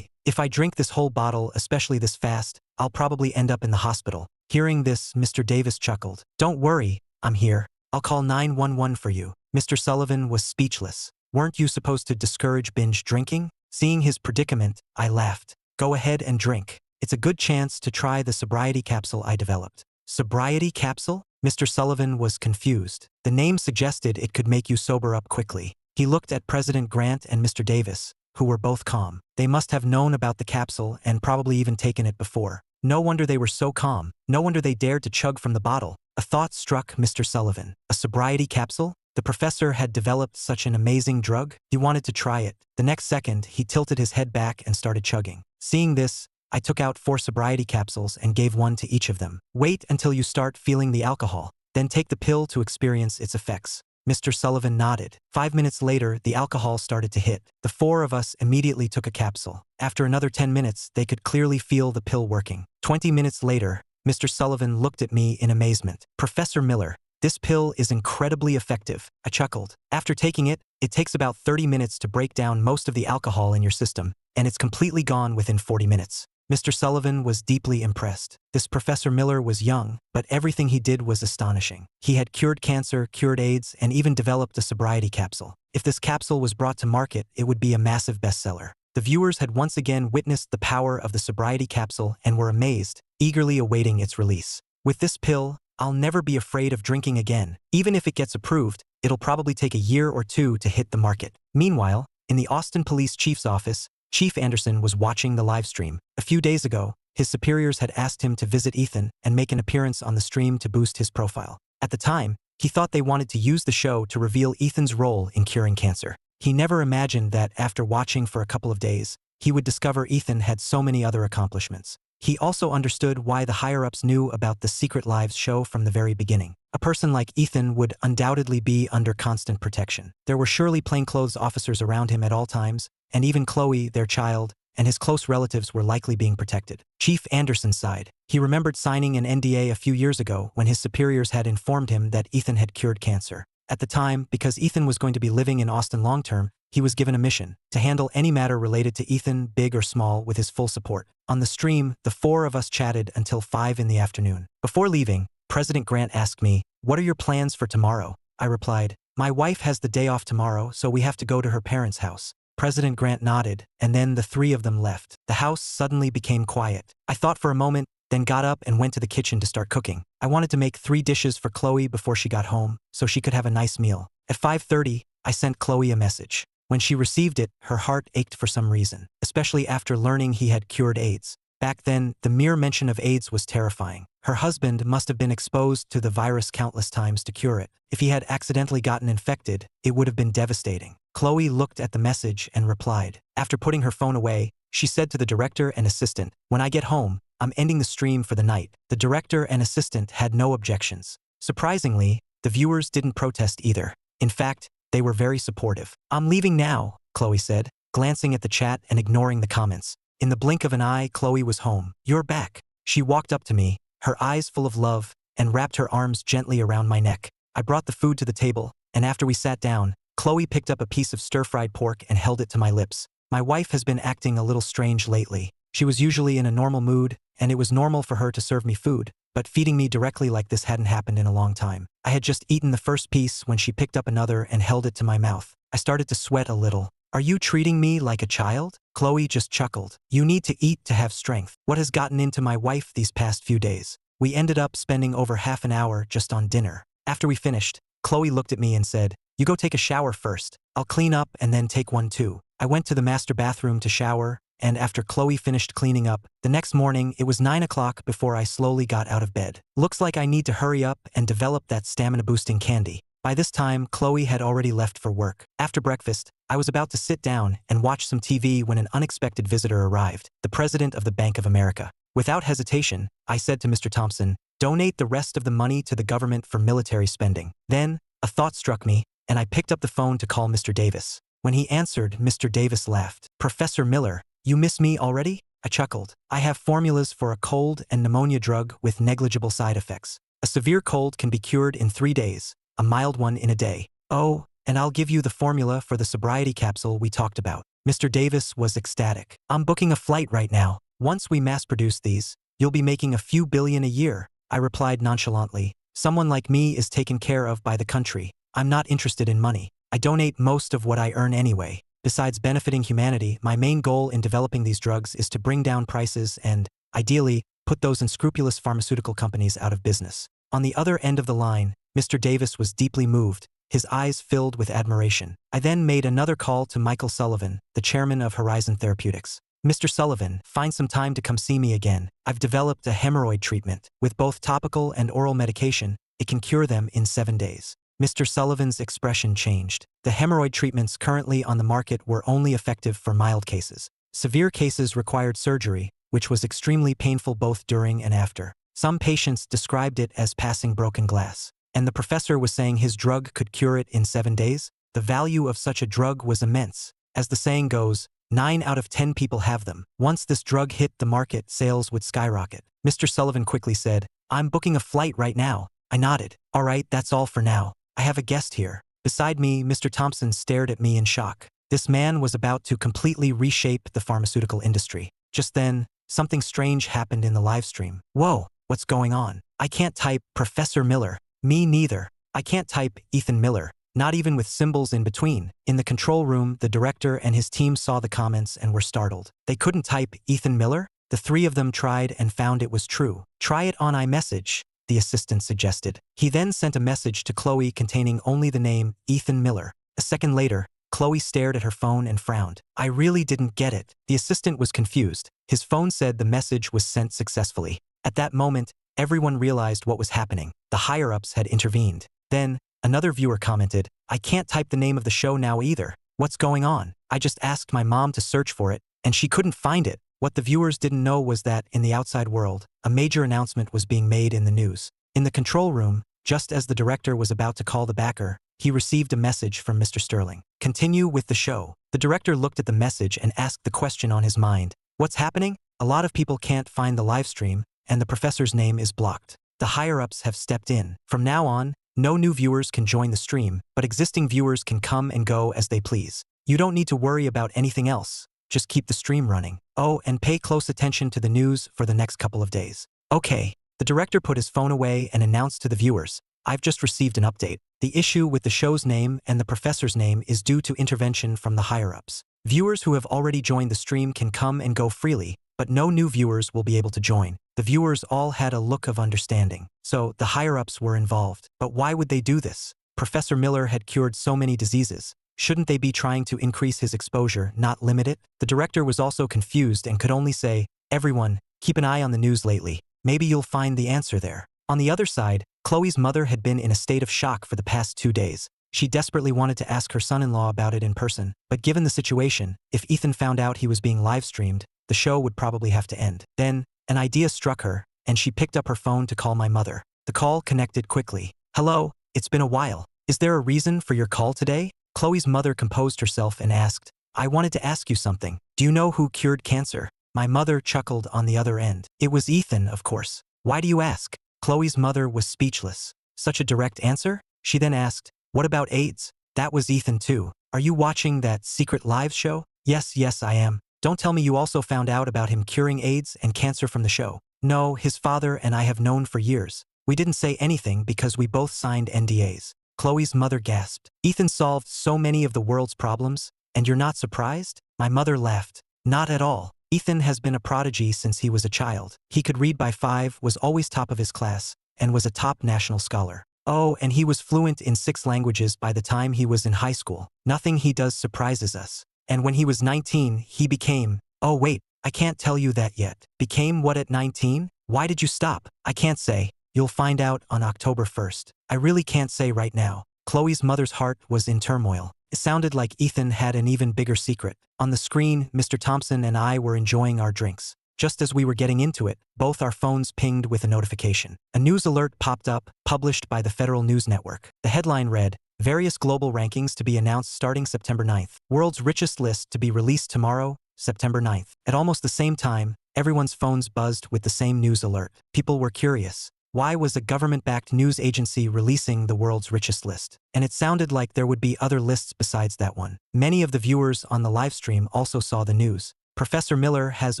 [SPEAKER 1] If I drink this whole bottle, especially this fast, I'll probably end up in the hospital. Hearing this, Mr. Davis chuckled. Don't worry, I'm here. I'll call 911 for you. Mr. Sullivan was speechless. Weren't you supposed to discourage binge drinking? Seeing his predicament, I laughed. Go ahead and drink. It's a good chance to try the sobriety capsule I developed. Sobriety capsule? Mr. Sullivan was confused. The name suggested it could make you sober up quickly. He looked at President Grant and Mr. Davis, who were both calm. They must have known about the capsule and probably even taken it before. No wonder they were so calm. No wonder they dared to chug from the bottle. A thought struck Mr. Sullivan. A sobriety capsule? The professor had developed such an amazing drug. He wanted to try it. The next second, he tilted his head back and started chugging. Seeing this, I took out 4 sobriety capsules and gave one to each of them. Wait until you start feeling the alcohol. Then take the pill to experience its effects. Mr. Sullivan nodded. 5 minutes later, the alcohol started to hit. The 4 of us immediately took a capsule. After another 10 minutes, they could clearly feel the pill working. 20 minutes later, Mr. Sullivan looked at me in amazement. Professor Miller, this pill is incredibly effective. I chuckled. After taking it, it takes about 30 minutes to break down most of the alcohol in your system, and it's completely gone within 40 minutes. Mr. Sullivan was deeply impressed. This Professor Miller was young, but everything he did was astonishing. He had cured cancer, cured AIDS, and even developed a sobriety capsule. If this capsule was brought to market, it would be a massive bestseller. The viewers had once again witnessed the power of the sobriety capsule and were amazed, eagerly awaiting its release. With this pill, I'll never be afraid of drinking again. Even if it gets approved, it'll probably take a year or 2 to hit the market. Meanwhile, in the Austin Police Chief's office, Chief Anderson was watching the live stream. A few days ago, his superiors had asked him to visit Ethan and make an appearance on the stream to boost his profile. At the time, he thought they wanted to use the show to reveal Ethan's role in curing cancer. He never imagined that after watching for a couple of days, he would discover Ethan had so many other accomplishments. He also understood why the higher-ups knew about the Secret Lives show from the very beginning. A person like Ethan would undoubtedly be under constant protection. There were surely plainclothes officers around him at all times, and even Chloe, their child, and his close relatives were likely being protected. Chief Anderson sighed. He remembered signing an NDA a few years ago when his superiors had informed him that Ethan had cured cancer. At the time, because Ethan was going to be living in Austin long-term, he was given a mission to handle any matter related to Ethan, big or small, with his full support. On the stream, the 4 of us chatted until 5 in the afternoon. Before leaving, President Grant asked me, "What are your plans for tomorrow?" I replied, "My wife has the day off tomorrow, so we have to go to her parents' house." President Grant nodded, and then the 3 of them left. The house suddenly became quiet. I thought for a moment, then got up and went to the kitchen to start cooking. I wanted to make 3 dishes for Chloe before she got home, so she could have a nice meal. At 5:30, I sent Chloe a message. When she received it, her heart ached for some reason, especially after learning he had cured AIDS. Back then, the mere mention of AIDS was terrifying. Her husband must have been exposed to the virus countless times to cure it. If he had accidentally gotten infected, it would have been devastating. Chloe looked at the message and replied. After putting her phone away, she said to the director and assistant, "When I get home, I'm ending the stream for the night." The director and assistant had no objections. Surprisingly, the viewers didn't protest either. In fact, they were very supportive. "I'm leaving now," Chloe said, glancing at the chat and ignoring the comments. In the blink of an eye, Chloe was home. "You're back." She walked up to me, her eyes full of love, and wrapped her arms gently around my neck. I brought the food to the table, and after we sat down, Chloe picked up a piece of stir-fried pork and held it to my lips. My wife has been acting a little strange lately. She was usually in a normal mood, and it was normal for her to serve me food, but feeding me directly like this hadn't happened in a long time. I had just eaten the first piece when she picked up another and held it to my mouth. I started to sweat a little. "Are you treating me like a child?" Chloe just chuckled. "You need to eat to have strength." What has gotten into my wife these past few days? We ended up spending over half an hour just on dinner. After we finished, Chloe looked at me and said, "You go take a shower first. I'll clean up and then take one too." I went to the master bathroom to shower, and after Chloe finished cleaning up, the next morning it was 9 o'clock before I slowly got out of bed. Looks like I need to hurry up and develop that stamina-boosting candy. By this time, Chloe had already left for work. After breakfast, I was about to sit down and watch some TV when an unexpected visitor arrived, the president of the Bank of America. Without hesitation, I said to Mr. Thompson, "Donate the rest of the money to the government for military spending." Then, a thought struck me, and I picked up the phone to call Mr. Davis. When he answered, Mr. Davis laughed. "Professor Miller, you miss me already?" I chuckled. "I have formulas for a cold and pneumonia drug with negligible side effects. A severe cold can be cured in 3 days, a mild one in a day. Oh, and I'll give you the formula for the sobriety capsule we talked about." Mr. Davis was ecstatic. "I'm booking a flight right now. Once we mass-produce these, you'll be making a few billion a year." I replied nonchalantly. "Someone like me is taken care of by the country. I'm not interested in money. I donate most of what I earn anyway. Besides benefiting humanity, my main goal in developing these drugs is to bring down prices and, ideally, put those unscrupulous pharmaceutical companies out of business." On the other end of the line, Mr. Davis was deeply moved, his eyes filled with admiration. I then made another call to Michael Sullivan, the chairman of Horizon Therapeutics. "Mr. Sullivan, find some time to come see me again. I've developed a hemorrhoid treatment. With both topical and oral medication, it can cure them in 7 days." Mr. Sullivan's expression changed. The hemorrhoid treatments currently on the market were only effective for mild cases. Severe cases required surgery, which was extremely painful both during and after. Some patients described it as passing broken glass. And the professor was saying his drug could cure it in 7 days? The value of such a drug was immense. As the saying goes, 9 out of 10 people have them. Once this drug hit the market, sales would skyrocket. Mr. Sullivan quickly said, "I'm booking a flight right now." I nodded. "All right, that's all for now. I have a guest here." Beside me, Mr. Thompson stared at me in shock. This man was about to completely reshape the pharmaceutical industry. Just then, something strange happened in the live stream. Whoa, what's going on? I can't type Professor Miller. Me neither. I can't type Ethan Miller, not even with symbols in between. In the control room, the director and his team saw the comments and were startled. They couldn't type Ethan Miller? The 3 of them tried and found it was true. "Try it on iMessage," the assistant suggested. He then sent a message to Chloe containing only the name Ethan Miller. A second later, Chloe stared at her phone and frowned. "I really didn't get it." The assistant was confused. His phone said the message was sent successfully. At that moment, everyone realized what was happening. The higher-ups had intervened. Then, another viewer commented, "I can't type the name of the show now either. What's going on? I just asked my mom to search for it, and she couldn't find it." What the viewers didn't know was that, in the outside world, a major announcement was being made in the news. In the control room, just as the director was about to call the backer, he received a message from Mr. Sterling. "Continue with the show." The director looked at the message and asked the question on his mind. "What's happening? A lot of people can't find the live stream, and the professor's name is blocked. The higher-ups have stepped in. From now on, no new viewers can join the stream, but existing viewers can come and go as they please. You don't need to worry about anything else. Just keep the stream running. Oh, and pay close attention to the news for the next couple of days." "Okay." The director put his phone away and announced to the viewers, "I've just received an update. The issue with the show's name and the professor's name is due to intervention from the higher-ups. Viewers who have already joined the stream can come and go freely, but no new viewers will be able to join." The viewers all had a look of understanding. So, the higher-ups were involved. But why would they do this? Professor Miller had cured so many diseases. Shouldn't they be trying to increase his exposure, not limit it? The director was also confused and could only say, "Everyone, keep an eye on the news lately. Maybe you'll find the answer there." On the other side, Chloe's mother had been in a state of shock for the past 2 days. She desperately wanted to ask her son-in-law about it in person, but given the situation, if Ethan found out he was being live-streamed, the show would probably have to end. Then, an idea struck her, and she picked up her phone to call my mother. The call connected quickly. "Hello, it's been a while. Is there a reason for your call today?" Chloe's mother composed herself and asked, "I wanted to ask you something. Do you know who cured cancer?" My mother chuckled on the other end. "It was Ethan, of course. Why do you ask?" Chloe's mother was speechless. Such a direct answer? She then asked, "What about AIDS?" "That was Ethan too. Are you watching that secret live show?" Yes, I am." "Don't tell me you also found out about him curing AIDS and cancer from the show." "No, his father and I have known for years. We didn't say anything because we both signed NDAs." Chloe's mother gasped. "Ethan solved so many of the world's problems, and you're not surprised?" My mother laughed. "Not at all. Ethan has been a prodigy since he was a child. He could read by 5, was always top of his class, and was a top national scholar. Oh, and he was fluent in 6 languages by the time he was in high school. Nothing he does surprises us. And when he was 19, he became— Oh wait, I can't tell you that yet." "Became what at 19? Why did you stop?" "I can't say. You'll find out on October 1st. I really can't say right now." Chloe's mother's heart was in turmoil. It sounded like Ethan had an even bigger secret. On the screen, Mr. Thompson and I were enjoying our drinks. Just as we were getting into it, both our phones pinged with a notification. A news alert popped up, published by the Federal News Network. The headline read, "Various global rankings to be announced starting September 9th. World's richest list to be released tomorrow, September 9th. At almost the same time, everyone's phones buzzed with the same news alert. People were curious. Why was a government-backed news agency releasing the world's richest list? And it sounded like there would be other lists besides that one. Many of the viewers on the livestream also saw the news. Professor Miller has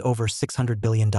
[SPEAKER 1] over $600 billion.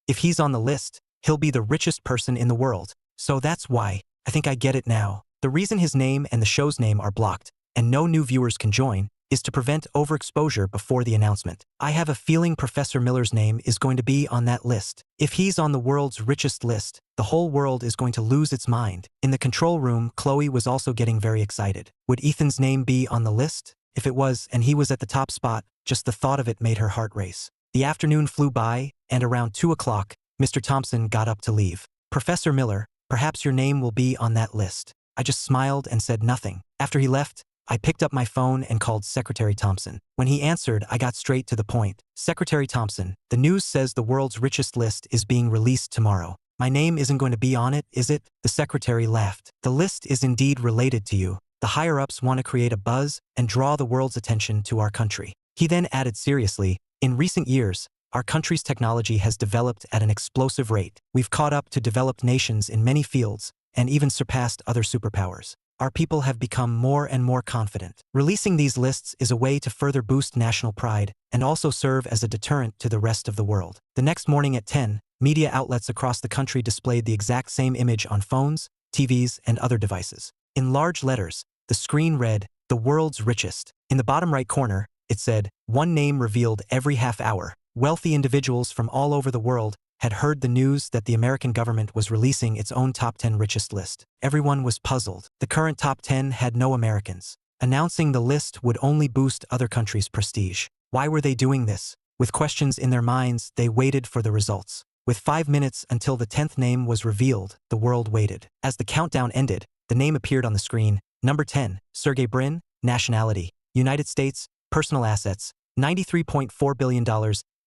[SPEAKER 1] If he's on the list, he'll be the richest person in the world. So that's why. I think I get it now. The reason his name and the show's name are blocked, and no new viewers can join, is to prevent overexposure before the announcement. I have a feeling Professor Miller's name is going to be on that list. If he's on the world's richest list, the whole world is going to lose its mind. In the control room, Chloe was also getting very excited. Would Ethan's name be on the list? If it was, and he was at the top spot, just the thought of it made her heart race. The afternoon flew by, and around 2 o'clock, Mr. Thompson got up to leave. "Professor Miller, perhaps your name will be on that list. I just smiled and said nothing. After he left, I picked up my phone and called Secretary Thompson. When he answered, I got straight to the point. Secretary Thompson, the news says the world's richest list is being released tomorrow. My name isn't going to be on it, is it? The secretary laughed. The list is indeed related to you. The higher-ups want to create a buzz and draw the world's attention to our country. He then added seriously, in recent years, our country's technology has developed at an explosive rate. We've caught up to developed nations in many fields and even surpassed other superpowers. Our people have become more and more confident. Releasing these lists is a way to further boost national pride and also serve as a deterrent to the rest of the world. The next morning at 10, media outlets across the country displayed the exact same image on phones, TVs, and other devices. In large letters, the screen read, "The world's richest." In the bottom right corner, it said, "One name revealed every half hour." Wealthy individuals from all over the world had heard the news that the American government was releasing its own top 10 richest list. Everyone was puzzled. The current top 10 had no Americans. Announcing the list would only boost other countries' prestige. Why were they doing this? With questions in their minds, they waited for the results. With 5 minutes until the 10th name was revealed, the world waited. As the countdown ended, the name appeared on the screen. Number 10, Sergey Brin, nationality, United States, personal assets, $93.4 billion.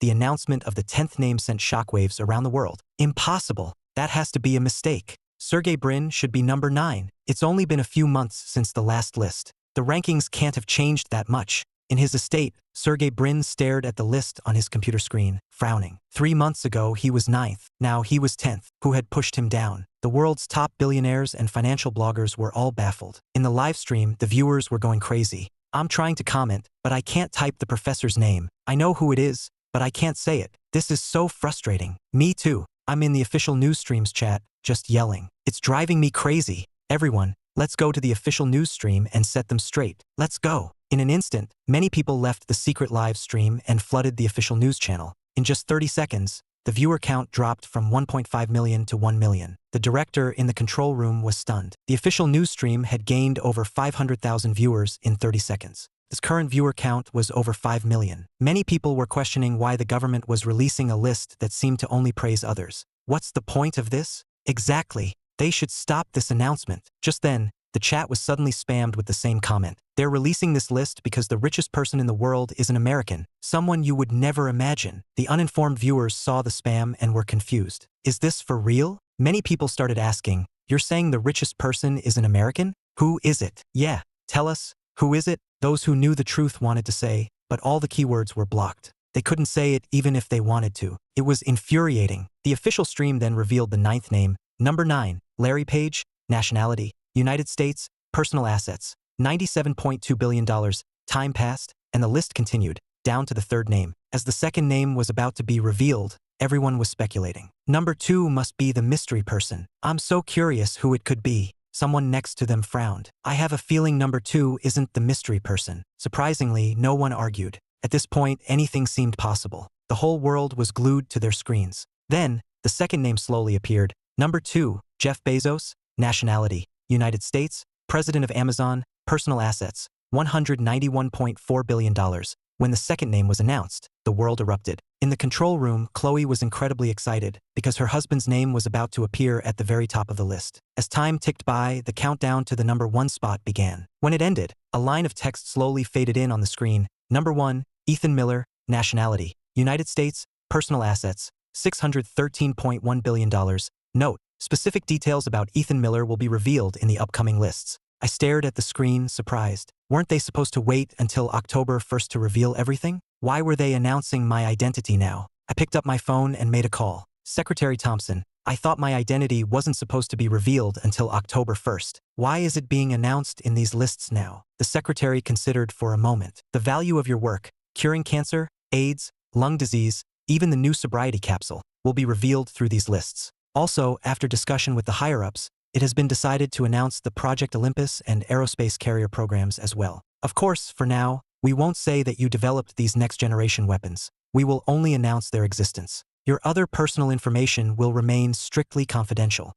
[SPEAKER 1] The announcement of the 10th name sent shockwaves around the world. Impossible. That has to be a mistake. Sergey Brin should be number 9. It's only been a few months since the last list. The rankings can't have changed that much. In his estate, Sergey Brin stared at the list on his computer screen, frowning. 3 months ago, he was 9th. Now he was 10th. Who had pushed him down? The world's top billionaires and financial bloggers were all baffled. In the live stream, the viewers were going crazy. I'm trying to comment, but I can't type the professor's name. I know who it is, but I can't say it. This is so frustrating. Me too. I'm in the official news streams chat, just yelling. It's driving me crazy. Everyone, let's go to the official news stream and set them straight. Let's go. In an instant, many people left the secret live stream and flooded the official news channel. In just 30 seconds, the viewer count dropped from 1.5 million to 1 million. The director in the control room was stunned. The official news stream had gained over 500,000 viewers in 30 seconds. Its current viewer count was over 5 million. Many people were questioning why the government was releasing a list that seemed to only praise others. What's the point of this? Exactly. They should stop this announcement. Just then, the chat was suddenly spammed with the same comment. They're releasing this list because the richest person in the world is an American, someone you would never imagine. The uninformed viewers saw the spam and were confused. Is this for real? Many people started asking, you're saying the richest person is an American? Who is it? Yeah, tell us, who is it? Those who knew the truth wanted to say, but all the keywords were blocked. They couldn't say it even if they wanted to. It was infuriating. The official stream then revealed the 9th name, number 9, Larry Page, nationality, United States, personal assets, $97.2 billion. Time passed, and the list continued, down to the 3rd name. As the 2nd name was about to be revealed, everyone was speculating. Number 2 must be the mystery person. I'm so curious who it could be. Someone next to them frowned. I have a feeling number 2 isn't the mystery person. Surprisingly, no one argued. At this point, anything seemed possible. The whole world was glued to their screens. Then, the 2nd name slowly appeared. Number 2, Jeff Bezos, nationality, United States, president of Amazon, personal assets, $191.4 billion. When the 2nd name was announced, the world erupted. In the control room, Chloe was incredibly excited because her husband's name was about to appear at the very top of the list. As time ticked by, the countdown to the number 1 spot began. When it ended, a line of text slowly faded in on the screen. Number 1, Ethan Miller, nationality, United States, personal assets, $613.1 billion. Note, specific details about Ethan Miller will be revealed in the upcoming lists. I stared at the screen, surprised. Weren't they supposed to wait until October 1st to reveal everything? Why were they announcing my identity now? I picked up my phone and made a call. Secretary Thompson, I thought my identity wasn't supposed to be revealed until October 1st. Why is it being announced in these lists now? The secretary considered for a moment. The value of your work, curing cancer, AIDS, lung disease, even the new sobriety capsule, will be revealed through these lists. Also, after discussion with the higher-ups, it has been decided to announce the Project Olympus and aerospace carrier programs as well. Of course, for now, we won't say that you developed these next-generation weapons. We will only announce their existence. Your other personal information will remain strictly confidential.